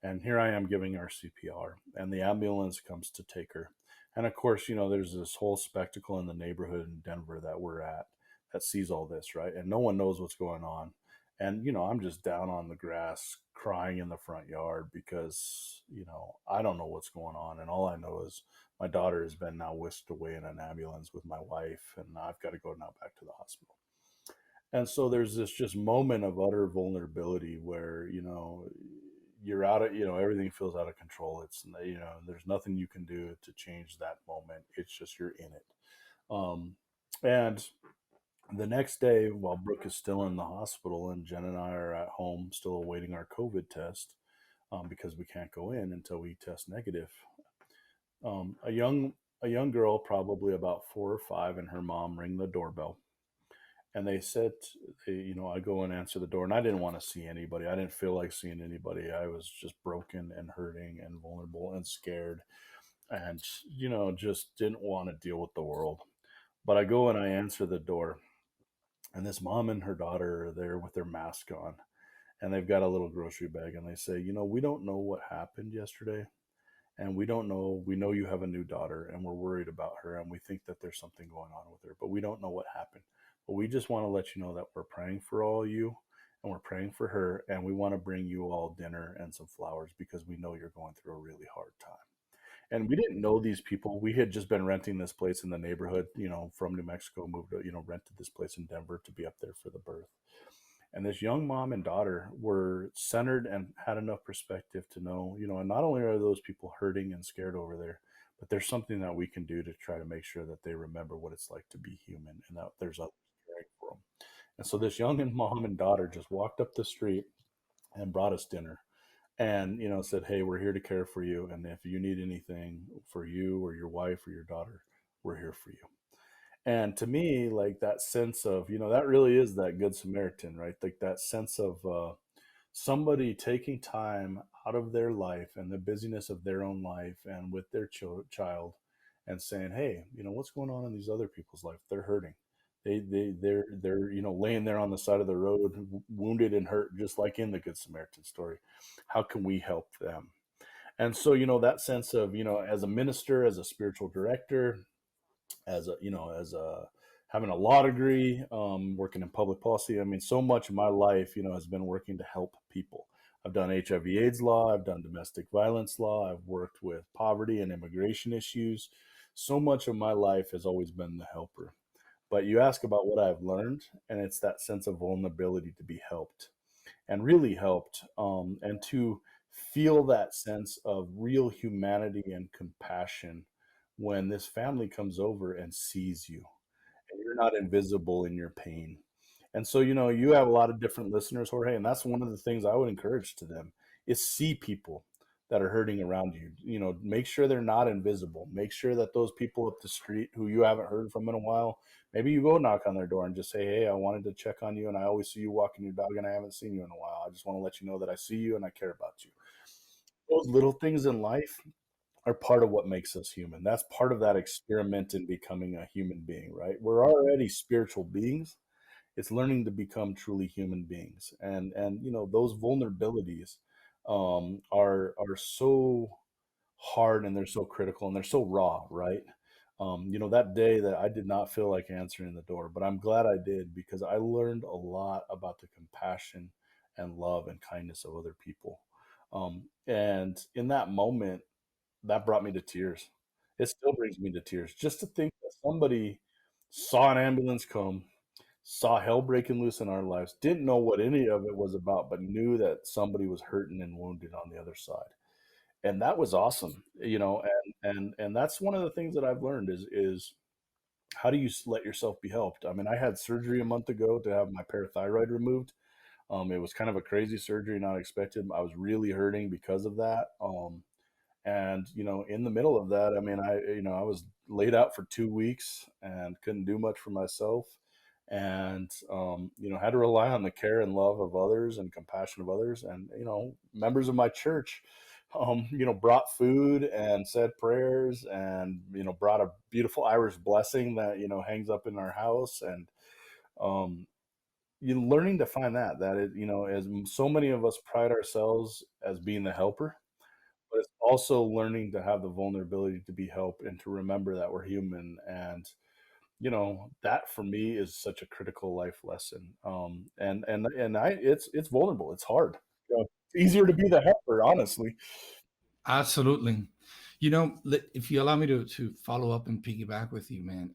And here I am giving her CPR, and the ambulance comes to take her. And of course, there's this whole spectacle in the neighborhood in Denver that we're at that sees all this, right? And no one knows what's going on. And, I'm just down on the grass crying in the front yard because, I don't know what's going on. And all I know is my daughter has been now whisked away in an ambulance with my wife, and I've got to go now back to the hospital. And so there's this just moment of utter vulnerability where, you're out of, everything feels out of control. It's, there's nothing you can do to change that moment. It's just you're in it. And the next day, while Brooke is still in the hospital and Jen and I are at home still awaiting our COVID test, because we can't go in until we test negative, um, a young a young girl, probably about 4 or 5, and her mom ring the doorbell, and they said, I go and answer the door, and I didn't want to see anybody. I didn't feel like seeing anybody. I was just broken and hurting and vulnerable and scared, and just didn't want to deal with the world. But I go and I answer the door, and this mom and her daughter are there with their mask on, and they've got a little grocery bag, and they say, we don't know what happened yesterday, and we know you have a new daughter, and we're worried about her, and we think that there's something going on with her, but we don't know what happened. But we just want to let you know that we're praying for all you, and we're praying for her, and we want to bring you all dinner and some flowers because we know you're going through a really hard time. And we didn't know these people. We had just been renting this place in the neighborhood, from New Mexico, moved to, rented this place in Denver to be up there for the birth. And this young mom and daughter were centered and had enough perspective to know, and not only are those people hurting and scared over there, but there's something that we can do to try to make sure that they remember what it's like to be human and that there's others caring for them. And so this young and mom and daughter just walked up the street and brought us dinner and, said, hey, we're here to care for you. And if you need anything for you or your wife or your daughter, we're here for you. And to me, like that sense of, that really is that good Samaritan, right? Like that sense of somebody taking time out of their life and the busyness of their own life and with their child and saying, hey, what's going on in these other people's life? They're hurting. They're laying there on the side of the road, wounded and hurt, just like in the Good Samaritan story. How can we help them? And so, that sense of, as a minister, as a spiritual director, as a having a law degree, working in public policy. I mean, so much of my life, has been working to help people. I've done HIV/AIDS law. I've done domestic violence law. I've worked with poverty and immigration issues. So much of my life has always been the helper. But you ask about what I've learned, and it's that sense of vulnerability to be helped and really helped, and to feel that sense of real humanity and compassion when this family comes over and sees you and you're not invisible in your pain. And so, you have a lot of different listeners, Jorge, and that's one of the things I would encourage to them is see people that are hurting around you. Make sure they're not invisible. Make sure that those people up the street who you haven't heard from in a while, maybe you go knock on their door and just say, hey, I wanted to check on you, and I always see you walking your dog, and I haven't seen you in a while. I just want to let you know that I see you and I care about you. Those little things in life are part of what makes us human. That's part of that experiment in becoming a human being, right? We're already spiritual beings. It's learning to become truly human beings, and those vulnerabilities are so hard, and they're so critical, and they're so raw, right? That day that I did not feel like answering the door, but I'm glad I did because I learned a lot about the compassion and love and kindness of other people. And in that moment, that brought me to tears. It still brings me to tears just to think that somebody saw an ambulance come, saw hell breaking loose in our lives, didn't know what any of it was about, but knew that somebody was hurting and wounded on the other side. And that was awesome, and that's one of the things that I've learned is how do you let yourself be helped? I mean, I had surgery a month ago to have my parathyroid removed. It was kind of a crazy surgery, not expected. I was really hurting because of that. And in the middle of that, I mean, I was laid out for 2 weeks and couldn't do much for myself, and had to rely on the care and love of others and compassion of others, and members of my church brought food and said prayers, and brought a beautiful Irish blessing that hangs up in our house. And um you learning to find that as so many of us pride ourselves as being the helper, but it's also learning to have the vulnerability to be helped and to remember that we're human. And that for me is such a critical life lesson. And I it's vulnerable, it's hard. It's easier to be the helper, honestly. Absolutely. If you allow me to follow up and piggyback with you, man,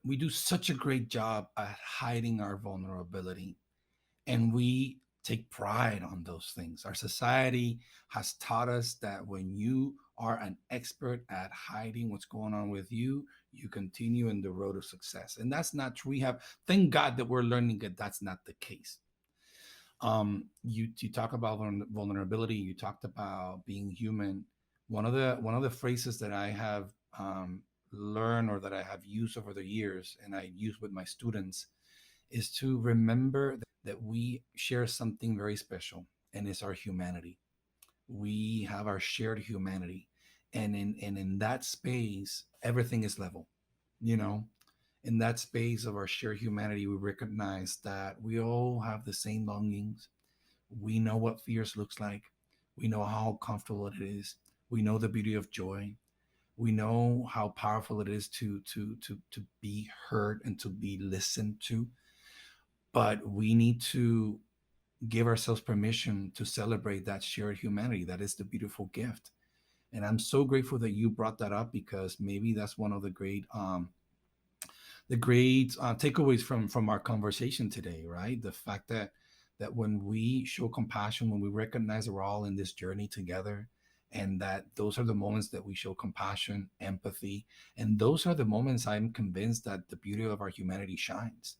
we do such a great job at hiding our vulnerability, and we take pride on those things. Our society has taught us that when you are an expert at hiding what's going on with you, you continue in the road of success. And that's not true. Thank God that we're learning that that's not the case. You talk about vulnerability. You talked about being human. One of the phrases that I have learned, or that I have used over the years, and I use with my students, is to remember that we share something very special, and it's our humanity. We have our shared humanity, and in that space, everything is level. You know, in that space of our shared humanity, we recognize that we all have the same longings. We know what fears looks like. We know how comfortable it is. We know the beauty of joy. We know how powerful it is to be heard and to be listened to. But we need to give ourselves permission to celebrate that shared humanity. That is the beautiful gift. And I'm so grateful that you brought that up, because maybe that's one of the great takeaways from our conversation today, right? The fact that when we show compassion, when we recognize that we're all in this journey together, and that those are the moments that we show compassion, empathy, and those are the moments I'm convinced that the beauty of our humanity shines.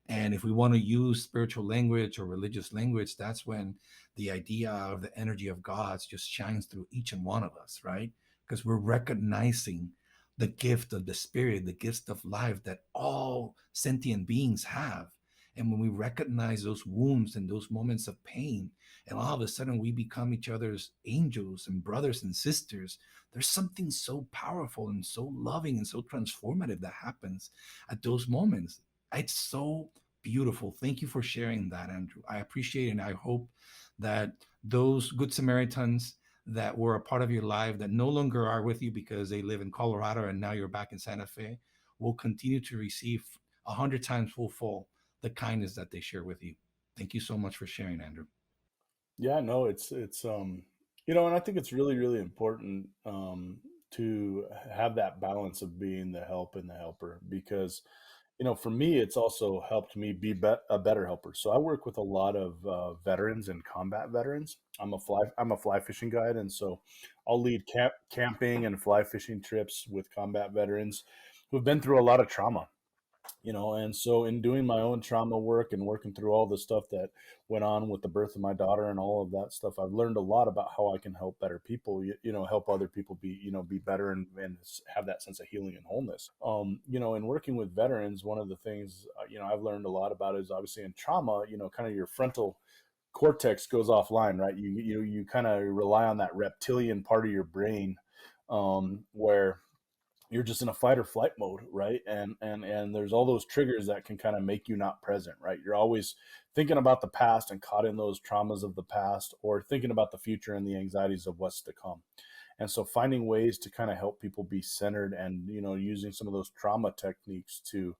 And if we want to use spiritual language or religious language, that's when the idea of the energy of God just shines through each and one of us, right? Because we're recognizing the gift of the spirit, the gift of life that all sentient beings have. And when we recognize those wounds and those moments of pain, and all of a sudden we become each other's angels and brothers and sisters, there's something so powerful and so loving and so transformative that happens at those moments. It's so beautiful. Thank you for sharing that, Andrew. I appreciate it. And I hope that those good Samaritans that were a part of your life, that no longer are with you because they live in Colorado and now you're back in Santa Fe, will continue to receive 100 times full the kindness that they share with you. Thank you so much for sharing, Andrew. Yeah, no, and I think it's really, really important to have that balance of being the help and the helper, because for me, it's also helped me be, a better helper. So I work with a lot of veterans and combat veterans. I'm a fly fishing guide, and so I'll lead camping and fly fishing trips with combat veterans who've been through a lot of trauma. And so in doing my own trauma work and working through all the stuff that went on with the birth of my daughter and all of that stuff, I've learned a lot about how I can help better people, help other people be better, and have that sense of healing and wholeness. In working with veterans, one of the things I've learned a lot about is, obviously, in trauma, kind of your frontal cortex goes offline, right? You kind of rely on that reptilian part of your brain, where you're just in a fight or flight mode, right? And there's all those triggers that can kind of make you not present, right? You're always thinking about the past and caught in those traumas of the past, or thinking about the future and the anxieties of what's to come. And so finding ways to kind of help people be centered, and using some of those trauma techniques to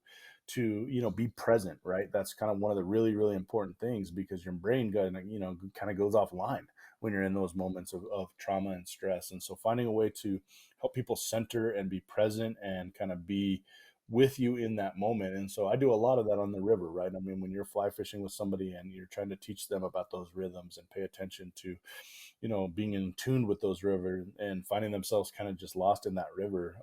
be present, right? That's kind of one of the really, really important things, because your brain kind of goes offline when you're in those moments of trauma and stress. And so finding a way to help people center and be present and kind of be with you in that moment. And so I do a lot of that on the river, right? I mean, when you're fly fishing with somebody and you're trying to teach them about those rhythms and pay attention to being in tune with those rivers, and finding themselves kind of just lost in that river,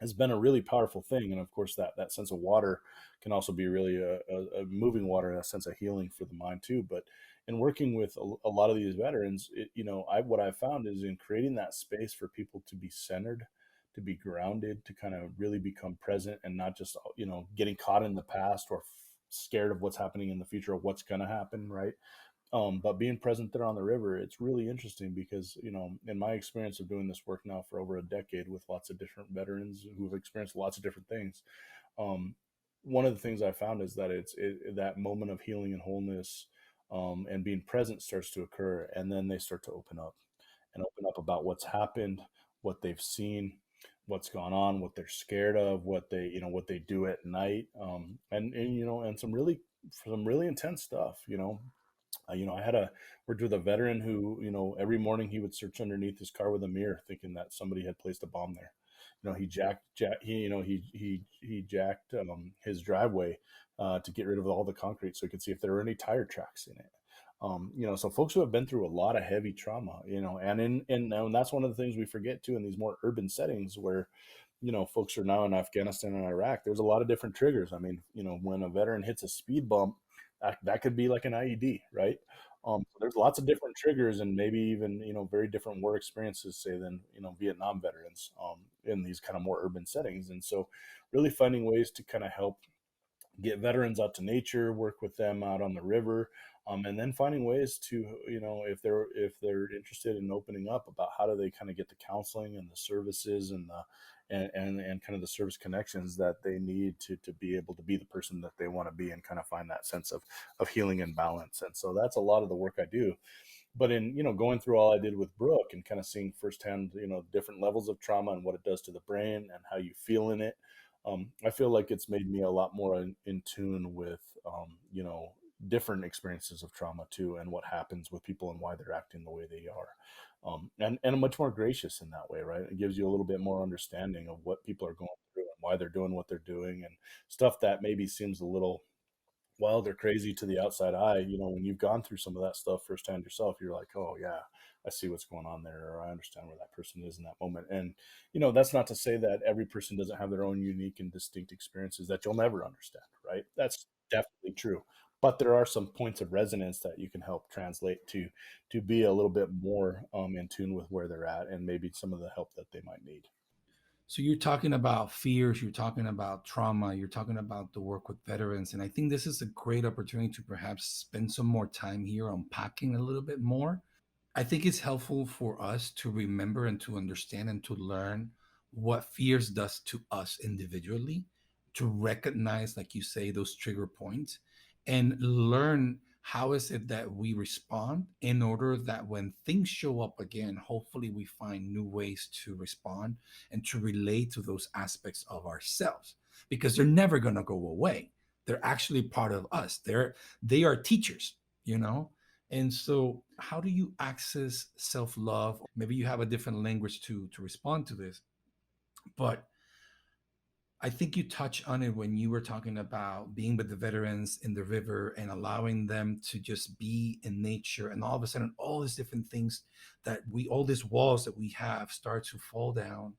has been a really powerful thing. And of course, that sense of water can also be really a moving water and a sense of healing for the mind too. But in working with a lot of these veterans, what I've found is in creating that space for people to be centered, to be grounded, to kind of really become present and not just, getting caught in the past or scared of what's happening in the future or what's going to happen, right? But being present there on the river, it's really interesting because, in my experience of doing this work now for over a decade with lots of different veterans who've experienced lots of different things, um, one of the things I found is that that moment of healing and wholeness, and being present starts to occur, and then they start to open up about what's happened, what they've seen, what's gone on, what they're scared of, what they do at night, and some really intense stuff. I had a worked with a veteran who, every morning he would search underneath his car with a mirror, thinking that somebody had placed a bomb there. He jacked his driveway to get rid of all the concrete so he could see if there were any tire tracks in it. So folks who have been through a lot of heavy trauma, and that's one of the things we forget too in these more urban settings where, folks are now in Afghanistan and Iraq. There's a lot of different triggers. I mean, when a veteran hits a speed bump, that could be like an IED, right? So there's lots of different triggers, and maybe even very different war experiences, say, than Vietnam veterans in these kind of more urban settings. And so, really finding ways to kind of help get veterans out to nature, work with them out on the river, and then finding ways to, if they're interested in opening up about how do they kind of get the counseling and the services and the and kind of the service connections that they need to be able to be the person that they want to be and kind of find that sense of healing and balance. And so that's a lot of the work I do. But in going through all I did with Brooke and kind of seeing firsthand different levels of trauma and what it does to the brain and how you feel in it, I feel like it's made me a lot more in tune with different experiences of trauma too, and what happens with people and why they're acting the way they are, and much more gracious in that way, right? It gives you a little bit more understanding of what people are going through and why they're doing what they're doing, and stuff that maybe seems a little wild or crazy to the outside eye. When you've gone through some of that stuff firsthand yourself, you're like, oh yeah, I see what's going on there, or I understand where that person is in that moment. And that's not to say that every person doesn't have their own unique and distinct experiences that you'll never understand, right? That's definitely true. But there are some points of resonance that you can help translate to be a little bit more in tune with where they're at and maybe some of the help that they might need. So you're talking about fears, you're talking about trauma, you're talking about the work with veterans. And I think this is a great opportunity to perhaps spend some more time here unpacking a little bit more. I think it's helpful for us to remember and to understand and to learn what fears does to us individually, to recognize, like you say, those trigger points, and learn how is it that we respond in order that when things show up again, hopefully we find new ways to respond and to relate to those aspects of ourselves because they're never going to go away. They're actually part of us. They are teachers, you know. And so, how do you access self love? Maybe you have a different language to respond to this, but I think you touched on it when you were talking about being with the veterans in the river and allowing them to just be in nature. And all of a sudden, all these different things all these walls that we have start to fall down.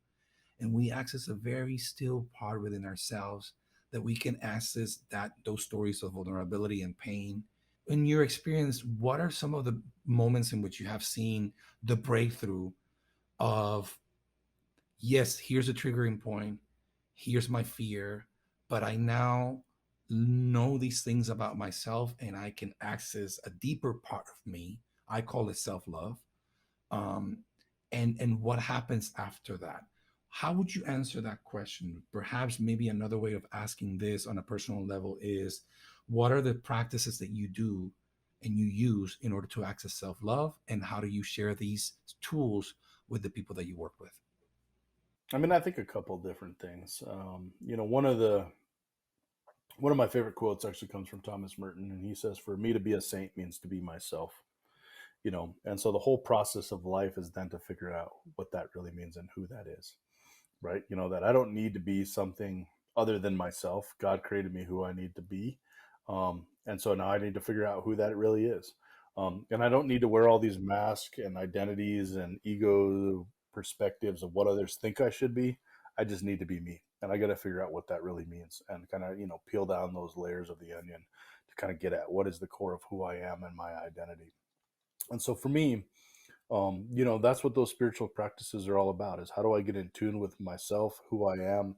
And we access a very still part within ourselves that we can access those stories of vulnerability and pain. In your experience, what are some of the moments in which you have seen the breakthrough of, yes, here's a triggering point, here's my fear, but I now know these things about myself and I can access a deeper part of me. I call it self-love. um, and what happens after that? How would you answer that question? Perhaps maybe another way of asking this on a personal level is, what are the practices that you do and you use in order to access self-love, and how do you share these tools with the people that you work with? I mean, I think a couple different things. One of my favorite quotes actually comes from Thomas Merton, and he says, "For me to be a saint means to be myself." And so the whole process of life is then to figure out what that really means and who that is, right? That I don't need to be something other than myself. God created me who I need to be, and so now I need to figure out who that really is. And I don't need to wear all these masks and identities and ego perspectives of what others think I should be. I just need to be me. And I got to figure out what that really means and kind of, peel down those layers of the onion to kind of get at what is the core of who I am and my identity. And so for me, that's what those spiritual practices are all about, is how do I get in tune with myself, who I am,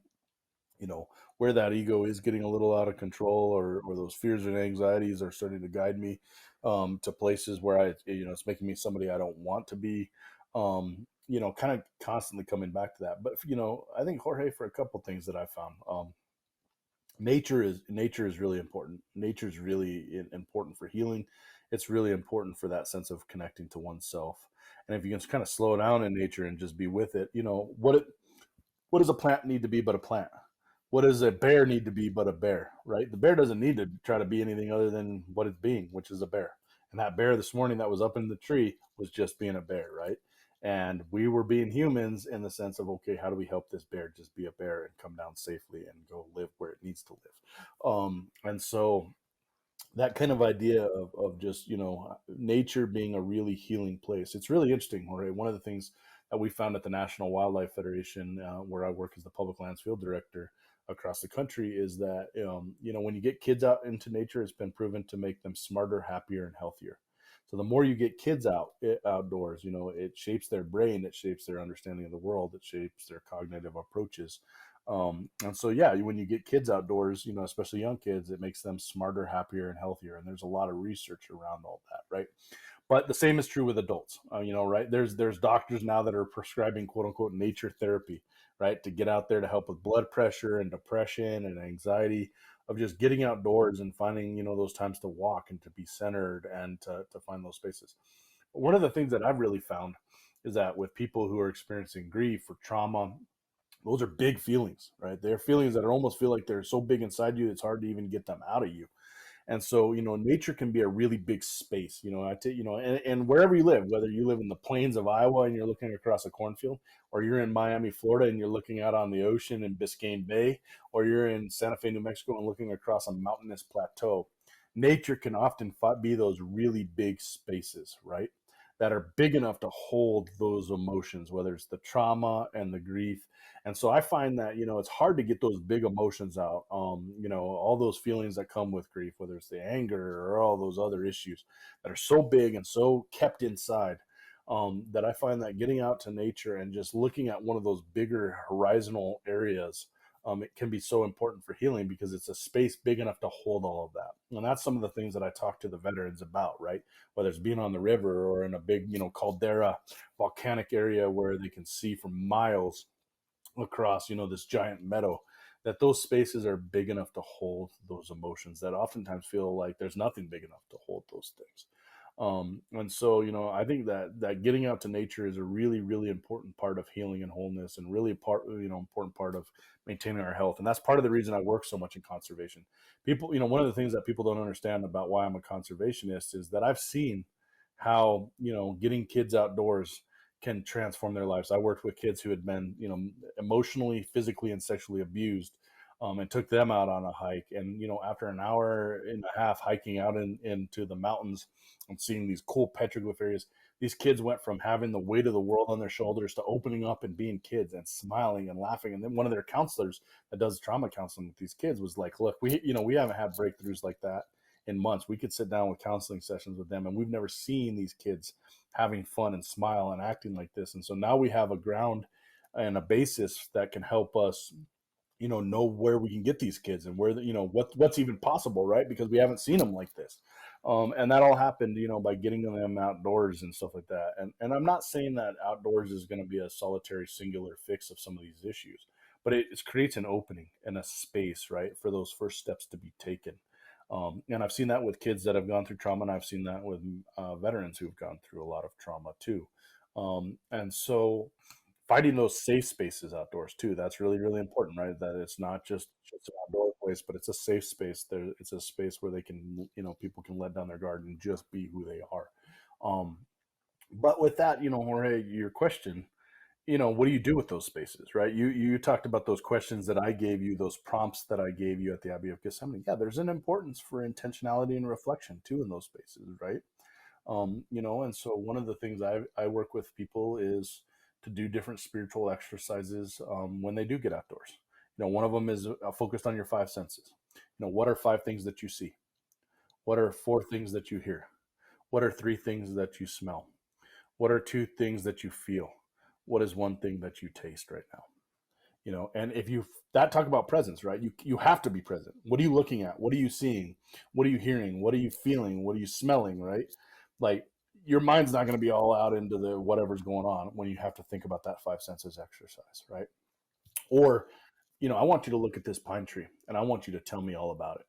you know, where that ego is getting a little out of control, or those fears and anxieties are starting to guide me to places where it's making me somebody I don't want to be. Kind of constantly coming back to that. But I think, Jorge, for a couple things that I found, nature is really important. Nature is really important for healing. It's really important for that sense of connecting to oneself. And if you can kind of slow down in nature and just be with it, what does a plant need to be but a plant? What does a bear need to be but a bear, right? The bear doesn't need to try to be anything other than what it's being, which is a bear. And that bear this morning that was up in the tree was just being a bear, right? And we were being humans in the sense of, okay, how do we help this bear just be a bear and come down safely and go live where it needs to live? And so that kind of idea of just nature being a really healing place, it's really interesting, Jorge. One of the things that we found at the National Wildlife Federation, where I work as the public lands field director across the country, is that when you get kids out into nature, it's been proven to make them smarter, happier, and healthier. So the more you get kids outdoors, it shapes their brain, it shapes their understanding of the world, it shapes their cognitive approaches. And so, yeah, when you get kids outdoors, especially young kids, it makes them smarter, happier, and healthier. And there's a lot of research around all that, right? But the same is true with adults, right? There's doctors now that are prescribing quote unquote nature therapy, right, to get out there to help with blood pressure and depression and anxiety, of just getting outdoors and finding those times to walk and to be centered and to find those spaces. One of the things that I've really found is that with people who are experiencing grief or trauma, those are big feelings, right? They're feelings that are almost feel like they're so big inside you, it's hard to even get them out of you. And so, nature can be a really big space. And wherever you live, whether you live in the plains of Iowa and you're looking across a cornfield, or you're in Miami, Florida, and you're looking out on the ocean in Biscayne Bay, or you're in Santa Fe, New Mexico, and looking across a mountainous plateau, nature can often be those really big spaces, right? That are big enough to hold those emotions, whether it's the trauma and the grief. And so I find that, it's hard to get those big emotions out. All those feelings that come with grief, whether it's the anger or all those other issues that are so big and so kept inside, that I find that getting out to nature and just looking at one of those bigger horizontal areas, it can be so important for healing, because it's a space big enough to hold all of that. And that's some of the things that I talk to the veterans about, right? Whether it's being on the river or in a big, caldera volcanic area where they can see for miles across this giant meadow, that those spaces are big enough to hold those emotions that oftentimes feel like there's nothing big enough to hold those things. And so I think that getting out to nature is a really, really important part of healing and wholeness, and really important part of maintaining our health. And that's part of the reason I work so much in conservation. People, one of the things that people don't understand about why I'm a conservationist is that I've seen how getting kids outdoors can transform their lives. I worked with kids who had been, emotionally, physically, and sexually abused, and took them out on a hike. And after an hour and a half hiking out into the mountains and seeing these cool petroglyph areas, these kids went from having the weight of the world on their shoulders to opening up and being kids and smiling and laughing. And then one of their counselors that does trauma counseling with these kids was like, "Look, we haven't had breakthroughs like that in months. We could sit down with counseling sessions with them, and we've never seen these kids having fun and smile and acting like this. And so now we have a ground and a basis that can help us know where we can get these kids and where what's even possible, right? Because we haven't seen them like this. And that all happened by getting them outdoors and stuff like that. And I'm not saying that outdoors is going to be a solitary singular fix of some of these issues, but it creates an opening and a space, right, for those first steps to be taken. And I've seen that with kids that have gone through trauma, and I've seen that with veterans who've gone through a lot of trauma too. And so finding those safe spaces outdoors too, that's really, really important, right? That it's not just an outdoor place, but it's a safe space. It's a space where they can, people can let down their guard and just be who they are. Um, but with that, Jorge, your question, what do you do with those spaces, right? You talked about those questions that I gave you, those prompts that I gave you at the Abbey of Gethsemane. Yeah, there's an importance for intentionality and reflection too in those spaces, right? And so one of the things I work with people is to do different spiritual exercises when they do get outdoors. One of them is focused on your five senses. What are five things that you see? What are four things that you hear? What are three things that you smell? What are two things that you feel? What is one thing that you taste right now? And if you that talk about presence, right? You have to be present. What are you looking at? What are you seeing? What are you hearing? What are you feeling? What are you smelling? Right? Like, your mind's not going to be all out into the whatever's going on when you have to think about that five senses exercise, right? Or, I want you to look at this pine tree and I want you to tell me all about it.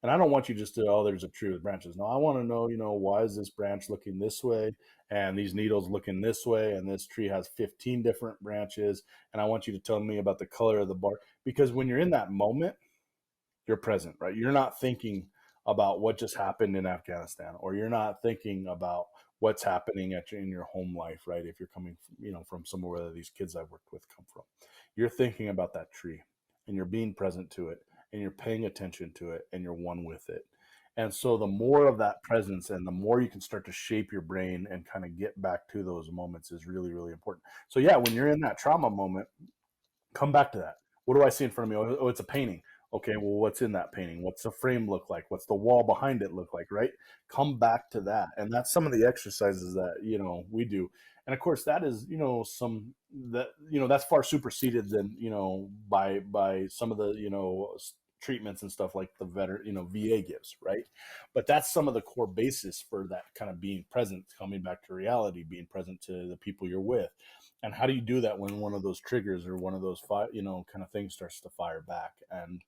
And I don't want you just to, oh, there's a tree with branches. No, I want to know, why is this branch looking this way and these needles looking this way and this tree has 15 different branches. And I want you to tell me about the color of the bark. Because when you're in that moment, you're present, right? You're not thinking about what just happened in Afghanistan, or you're not thinking about what's happening in your home life, right? If you're coming from, from somewhere where these kids I've worked with come from, you're thinking about that tree and you're being present to it and you're paying attention to it and you're one with it. And so the more of that presence and the more you can start to shape your brain and kind of get back to those moments is really, really important. So yeah, when you're in that trauma moment, come back to that. What do I see in front of me? Oh, it's a painting. Okay, well, what's in that painting? What's the frame look like? What's the wall behind it look like, right? Come back to that. And that's some of the exercises that, we do. And of course, that is, some that, that's far superseded than, by some of the, treatments and stuff like the VA gives, right? But that's some of the core basis for that kind of being present, coming back to reality, being present to the people you're with. And how do you do that when one of those triggers or one of those kind of things starts to fire back? And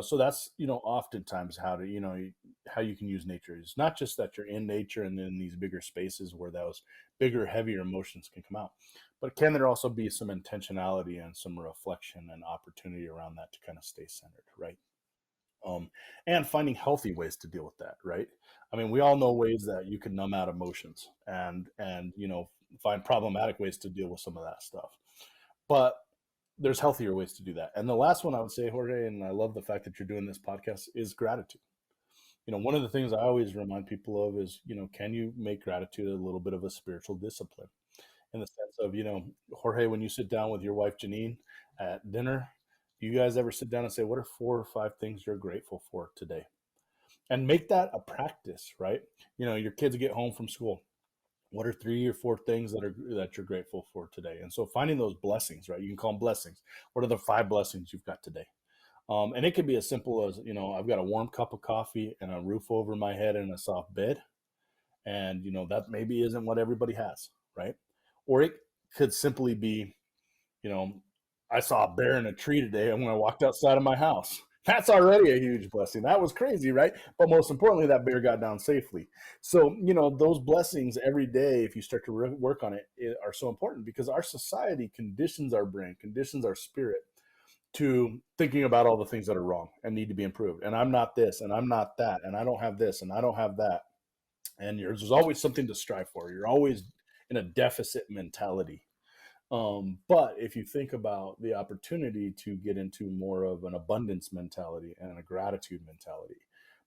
so that's oftentimes how you can use nature. Is not just that you're in nature and in these bigger spaces where those bigger, heavier emotions can come out, but can there also be some intentionality and some reflection and opportunity around that to kind of stay centered, right? um, and finding healthy ways to deal with that, right? I mean, we all know ways that you can numb out emotions and find problematic ways to deal with some of that stuff, but there's healthier ways to do that. And the last one I would say, Jorge, and I love the fact that you're doing this podcast, is gratitude. One of the things I always remind people of is, can you make gratitude a little bit of a spiritual discipline, in the sense of, Jorge, when you sit down with your wife Janine at dinner, do you guys ever sit down and say, what are 4 or 5 things you're grateful for today? And make that a practice, right? Your kids get home from school. What are 3 or 4 things that you're grateful for today? And so finding those blessings, right? You can call them blessings. What are the 5 blessings you've got today? And it can be as simple as, I've got a warm cup of coffee and a roof over my head and a soft bed. And, that maybe isn't what everybody has, right? Or it could simply be, you know, I saw a bear in a tree today when I walked outside of my house. That's already a huge blessing. That was crazy, right? But most importantly, that bear got down safely. So, those blessings every day, if you start to work on it, are so important, because our society conditions our brain, conditions our spirit to thinking about all the things that are wrong and need to be improved. And I'm not this, and I'm not that, and I don't have this, and I don't have that. And there's always something to strive for. You're always in a deficit mentality. But if you think about the opportunity to get into more of an abundance mentality and a gratitude mentality,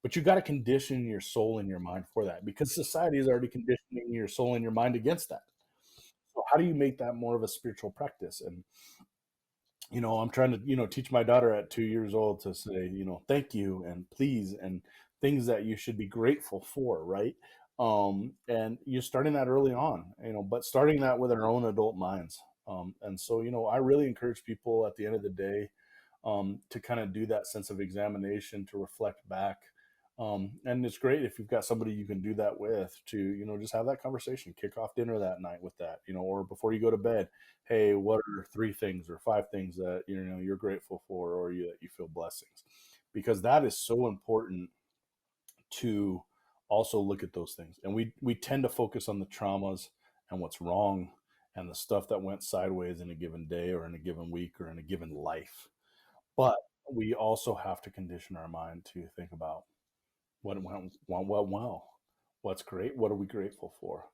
but you got to condition your soul and your mind for that, because society is already conditioning your soul and your mind against that. So how do you make that more of a spiritual practice? And I'm trying to teach my daughter at 2 years old to say thank you and please and things that you should be grateful for, right? And you're starting that early on, but starting that with our own adult minds. And so I really encourage people at the end of the day to kind of do that sense of examination, to reflect back. And it's great if you've got somebody you can do that with, to just have that conversation, kick off dinner that night with that, or before you go to bed. Hey, what are 3 things or 5 things that you're grateful for, or that you feel blessings? Because that is so important to also look at those things. And we tend to focus on the traumas and what's wrong and the stuff that went sideways in a given day or in a given week or in a given life. But we also have to condition our mind to think about what went well, what's great, what are we grateful for?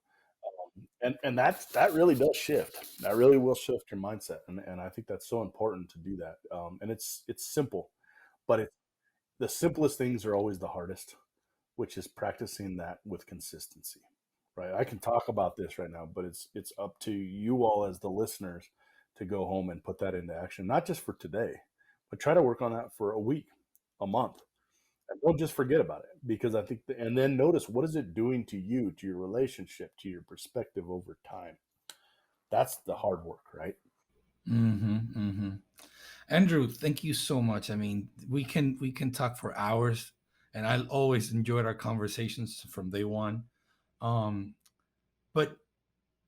And that really does shift. That really will shift your mindset. And I think that's so important to do that. And it's simple, but the simplest things are always the hardest, which is practicing that with consistency, right? I can talk about this right now, but it's up to you all as the listeners to go home and put that into action, not just for today, but try to work on that for a week, a month, and don't just forget about it, because I think and then notice, what is it doing to you, to your relationship, to your perspective over time. That's the hard work, right? Mm-hmm. Mm-hmm. Andrew, thank you so much. I mean, we can talk for hours, and I always enjoyed our conversations from day one. Um, but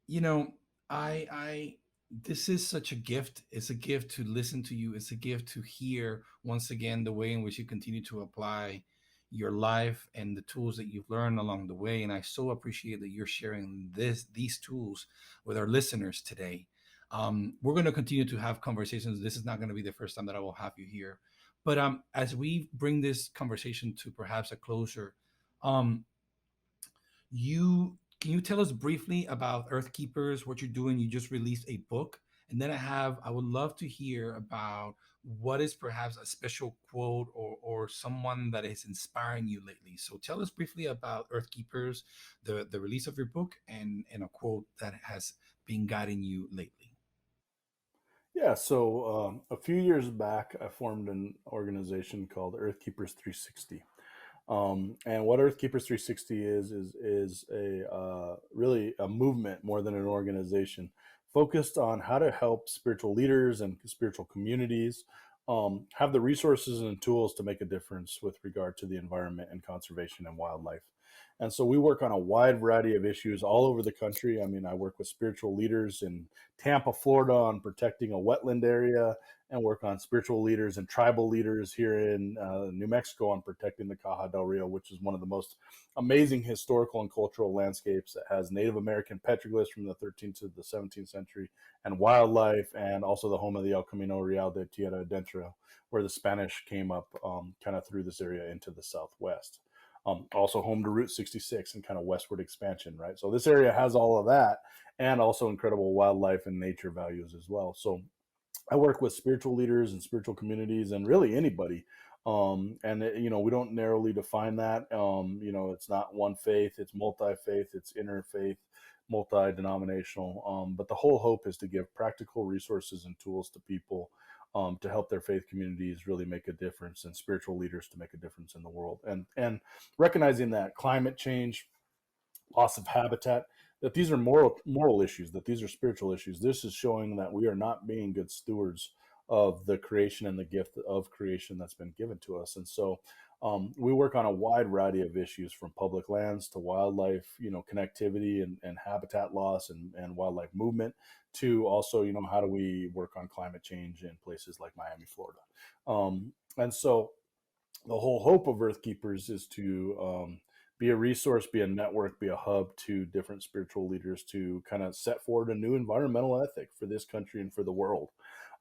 you know, I this is such a gift. It's a gift to listen to you. It's a gift to hear once again the way in which you continue to apply your life and the tools that you've learned along the way. And I so appreciate that you're sharing these tools with our listeners today. We're going to continue to have conversations. This is not going to be the first time that I will have you here. But as we bring this conversation to perhaps a closure, um, you can you tell us briefly about Earth Keepers, what you're doing? You just released a book, and then I would love to hear about what is perhaps a special quote or someone that is inspiring you lately. So tell us briefly about Earth Keepers, the release of your book, and a quote that has been guiding you lately. Yeah, so a few years back, I formed an organization called Earth Keepers 360. And what Earth Keepers 360 is a really a movement more than an organization, focused on how to help spiritual leaders and spiritual communities have the resources and tools to make a difference with regard to the environment and conservation and wildlife. And so we work on a wide variety of issues all over the country. I mean, I work with spiritual leaders in Tampa, Florida, on protecting a wetland area, and work on spiritual leaders and tribal leaders here in New Mexico on protecting the Caja del Rio, which is one of the most amazing historical and cultural landscapes that has Native American petroglyphs from the 13th to the 17th century, and wildlife, and also the home of the El Camino Real de Tierra Adentro, where the Spanish came up kind of through this area into the southwest. Also home to Route 66 and kind of westward expansion, right? So this area has all of that, and also incredible wildlife and nature values as well. So I work with spiritual leaders and spiritual communities, and really anybody. And we don't narrowly define that. It's not one faith; it's multi-faith, it's interfaith, multi-denominational. But the whole hope is to give practical resources and tools to people to help their faith communities really make a difference, and spiritual leaders to make a difference in the world. And recognizing that climate change, loss of habitat, that these are moral issues, that these are spiritual issues. This is showing that we are not being good stewards of the creation and the gift of creation that's been given to us. And so we work on a wide variety of issues, from public lands to wildlife, connectivity and habitat loss, and wildlife movement, to also, how do we work on climate change in places like Miami, Florida. And so the whole hope of Earth Keepers is to be a resource, be a network, be a hub to different spiritual leaders to kind of set forward a new environmental ethic for this country and for the world,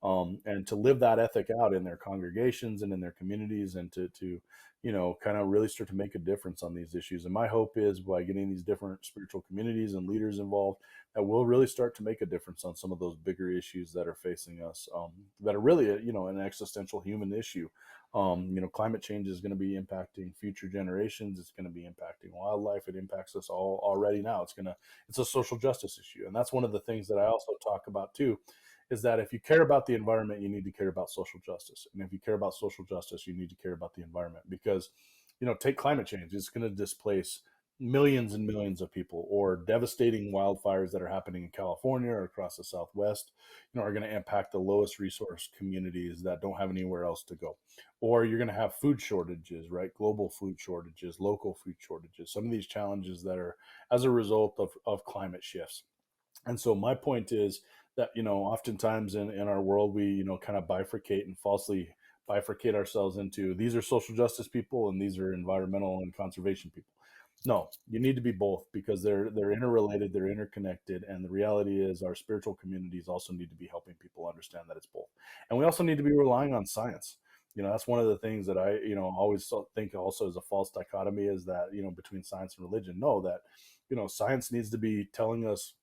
and to live that ethic out in their congregations and in their communities, and to kind of really start to make a difference on these issues. And my hope is, by getting these different spiritual communities and leaders involved, that we'll really start to make a difference on some of those bigger issues that are facing us, that are really an existential human issue. Climate change is going to be impacting future generations. It's going to be impacting wildlife. It impacts us all already now. It's a social justice issue. And that's one of the things that I also talk about too, is that if you care about the environment, you need to care about social justice. And if you care about social justice, you need to care about the environment, because, take climate change. It's going to displace millions and millions of people, or devastating wildfires that are happening in California or across the Southwest, are going to impact the lowest resource communities that don't have anywhere else to go. Or you're going to have food shortages, right? Global food shortages, local food shortages, some of these challenges that are as a result of climate shifts. And so my point is that, oftentimes in our world, we, kind of bifurcate and falsely bifurcate ourselves into, these are social justice people and these are environmental and conservation people. No, you need to be both, because they're interrelated, they're interconnected, and the reality is our spiritual communities also need to be helping people understand that it's both. And we also need to be relying on science. That's one of the things that I, always think also is a false dichotomy, is that, between science and religion. No, that, science needs to be telling us,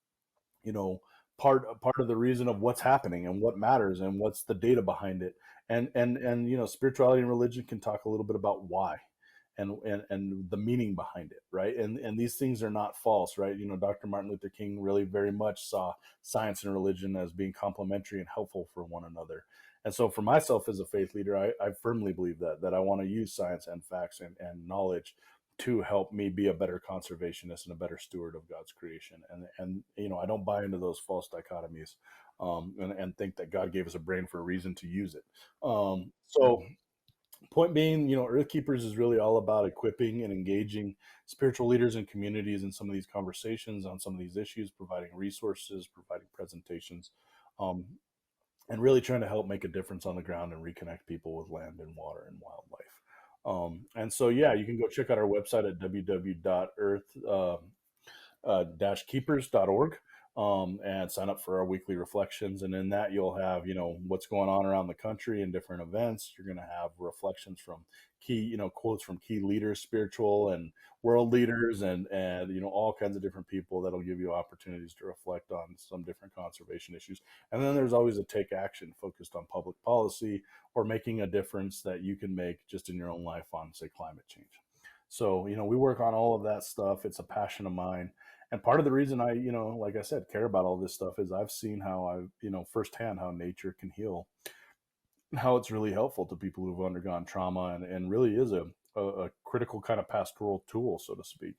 you know part of the reason of what's happening and what matters and what's the data behind it. And spirituality and religion can talk a little bit about why. and the meaning behind it, right? And these things are not false, right? Dr. Martin Luther King really very much saw science and religion as being complementary and helpful for one another. And so for myself as a faith leader, I firmly believe that I want to use science and facts and knowledge to help me be a better conservationist and a better steward of God's creation. And I don't buy into those false dichotomies, and think that God gave us a brain for a reason to use it. So point being, Earth Keepers is really all about equipping and engaging spiritual leaders and communities in some of these conversations on some of these issues, providing resources, providing presentations, um, and really trying to help make a difference on the ground and reconnect people with land and water and wildlife. And so, yeah, you can go check out our website at www.earth keepers.org, and sign up for our weekly reflections. And in that, you'll have, what's going on around the country and different events. You're going to have reflections from key, quotes from key leaders, spiritual and world leaders, and all kinds of different people that'll give you opportunities to reflect on some different conservation issues. And then there's always a take action focused on public policy or making a difference that you can make just in your own life on, say, climate change. So, we work on all of that stuff. It's a passion of mine. And part of the reason I, like I said, care about all this stuff is I've seen how firsthand how nature can heal, and how it's really helpful to people who've undergone trauma, and really is a critical kind of pastoral tool, so to speak.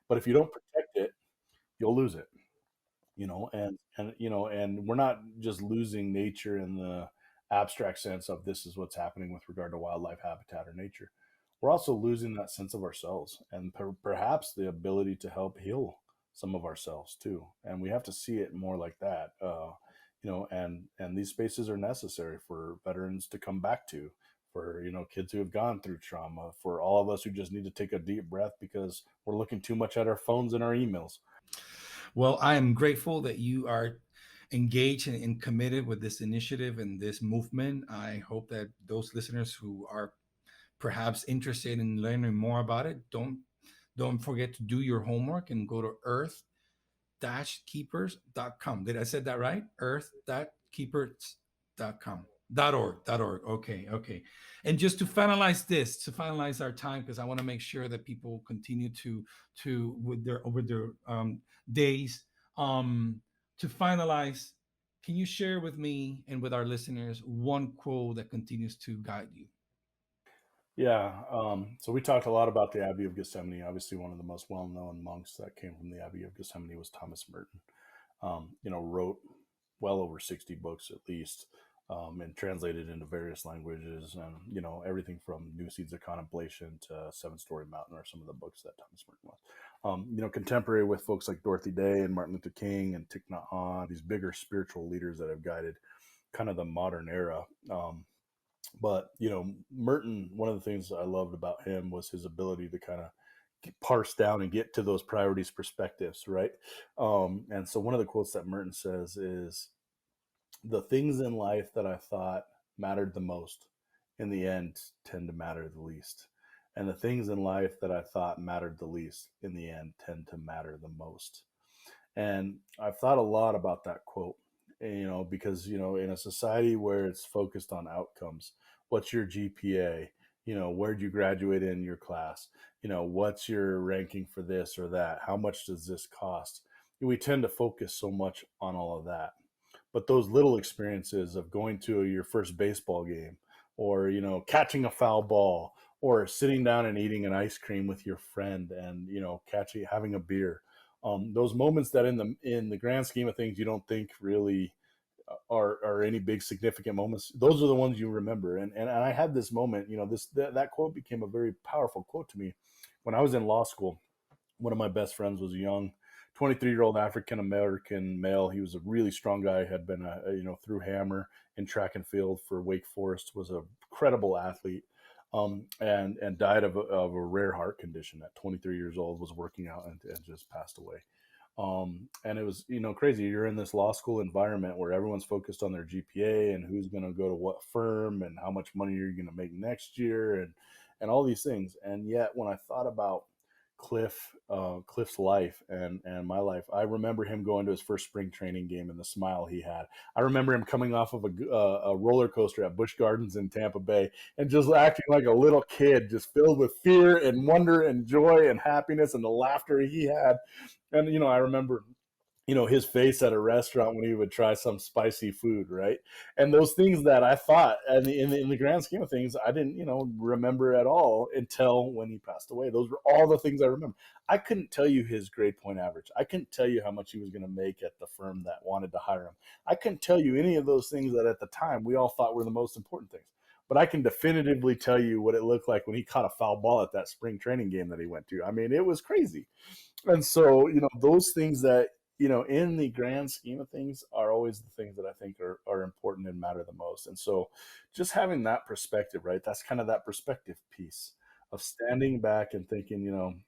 But if you don't protect it, you'll lose it. And we're not just losing nature in the abstract sense of this is what's happening with regard to wildlife habitat or nature. We're also losing that sense of ourselves, and perhaps the ability to help heal some of ourselves too. And we have to see it more like that. And these spaces are necessary for veterans to come back to, for kids who have gone through trauma, for all of us who just need to take a deep breath because we're looking too much at our phones and our emails. Well, I am grateful that you are engaged and committed with this initiative and this movement. I hope that those listeners who are perhaps interested in learning more about it, don't forget to do your homework and go to earth-keepers.com. Did I say that right? Earth-keepers.com. .org. Okay. And just to finalize our time, because I want to make sure that people continue to with their days. To finalize, can you share with me and with our listeners one quote that continues to guide you? Yeah. So we talked a lot about the Abbey of Gethsemane. Obviously, one of the most well-known monks that came from the Abbey of Gethsemane was Thomas Merton. Wrote well over 60 books at least, and translated into various languages. And, everything from New Seeds of Contemplation to Seven Story Mountain are some of the books that Thomas Merton was. Contemporary with folks like Dorothy Day and Martin Luther King and Thich Nhat Hanh, these bigger spiritual leaders that have guided kind of the modern era. But Merton, one of the things I loved about him was his ability to kind of parse down and get to those priorities perspectives, right? And so one of the quotes that Merton says is, the things in life that I thought mattered the most in the end tend to matter the least, and the things in life that I thought mattered the least in the end tend to matter the most. And I've thought a lot about that quote, because, in a society where it's focused on outcomes, what's your GPA? Where'd you graduate in your class? What's your ranking for this or that? How much does this cost? We tend to focus so much on all of that. But those little experiences of going to your first baseball game, or, catching a foul ball, or sitting down and eating an ice cream with your friend and, having a beer, those moments that in the grand scheme of things you don't think really are any big significant moments, those are the ones you remember. And I had this moment, that quote became a very powerful quote to me when I was in law school. One of my best friends was a young 23-year-old African American male. He was a really strong guy, had been through Hammer in track and field for Wake Forest, was a credible athlete, and died of a rare heart condition at 23 years old, was working out and just passed away. And it was, crazy. You're in this law school environment where everyone's focused on their GPA and who's going to go to what firm and how much money you're going to make next year, and all these things. And yet when I thought about Cliff's life and my life. I remember him going to his first spring training game and the smile he had. I remember him coming off of a roller coaster at Busch Gardens in Tampa Bay and just acting like a little kid, just filled with fear and wonder and joy and happiness and the laughter he had. And I remember his face at a restaurant when he would try some spicy food, right? And those things that I thought, and in the grand scheme of things, I didn't, remember at all until when he passed away. Those were all the things I remember. I couldn't tell you his grade point average. I couldn't tell you how much he was going to make at the firm that wanted to hire him. I couldn't tell you any of those things that at the time we all thought were the most important things. But I can definitively tell you what it looked like when he caught a foul ball at that spring training game that he went to. I mean, it was crazy. And so, those things that, in the grand scheme of things are always the things that I think are important and matter the most. And so just having that perspective, right? That's kind of that perspective piece of standing back and thinking,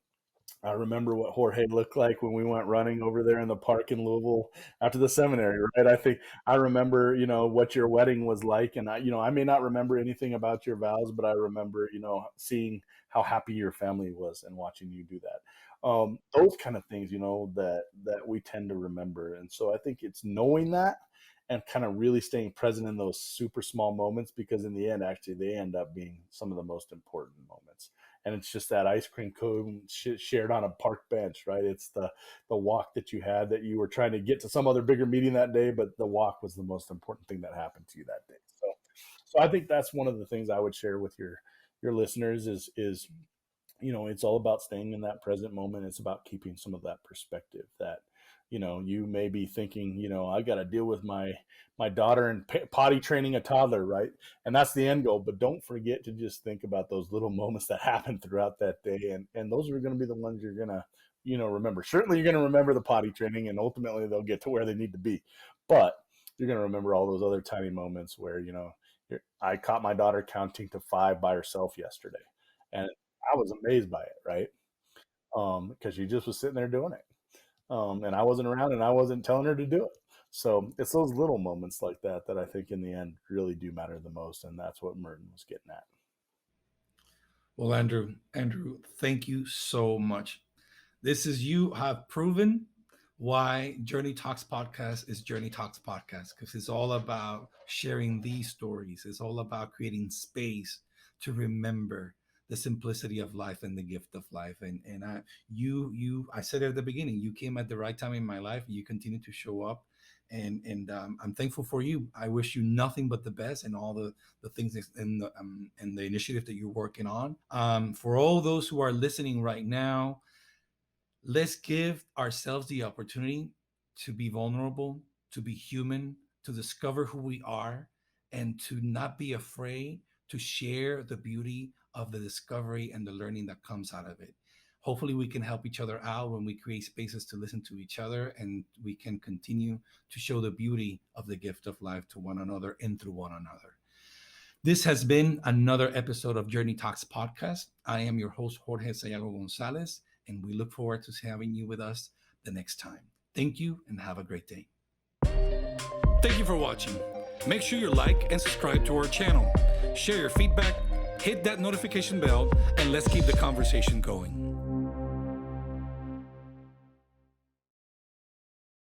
I remember what Jorge looked like when we went running over there in the park in Louisville after the seminary, right? I think I remember, what your wedding was like. And I may not remember anything about your vows, but I remember, seeing how happy your family was and watching you do that. Those kind of things, that we tend to remember. And so I think it's knowing that and kind of really staying present in those super small moments, because in the end, actually, they end up being some of the most important moments. And it's just that ice cream cone shared on a park bench, right? It's the walk that you had, that you were trying to get to some other bigger meeting that day, but the walk was the most important thing that happened to you that day. So I think that's one of the things I would share with your listeners is it's all about staying in that present moment. It's about keeping some of that perspective that, you may be thinking, I got to deal with my daughter and potty training a toddler, right? And that's the end goal. But don't forget to just think about those little moments that happen throughout that day. And those are going to be the ones you're going to, remember. Certainly you're going to remember the potty training, and ultimately they'll get to where they need to be. But you're going to remember all those other tiny moments where, I caught my daughter counting to 5 by herself yesterday. And I was amazed by it, right? Because she just was sitting there doing it. And I wasn't around and I wasn't telling her to do it. So it's those little moments like that I think in the end really do matter the most. And that's what Merton was getting at. Well, Andrew, thank you so much. You have proven why Journey Talks podcast is Journey Talks podcast, because it's all about sharing these stories. It's all about creating space to remember the simplicity of life and the gift of life. And I said at the beginning, you came at the right time in my life. You continue to show up, and I'm thankful for you. I wish you nothing but the best and all the things and the initiative that you're working on. For all those who are listening right now, let's give ourselves the opportunity to be vulnerable, to be human, to discover who we are, and to not be afraid to share the beauty of the discovery and the learning that comes out of it. Hopefully we can help each other out when we create spaces to listen to each other, and we can continue to show the beauty of the gift of life to one another and through one another. This has been another episode of Journey Talks podcast. I am your host, Jorge Sayago Gonzalez, and we look forward to having you with us the next time. Thank you and have a great day. Thank you for watching. Make sure you like and subscribe to our channel. Share your feedback, hit that notification bell, and let's keep the conversation going.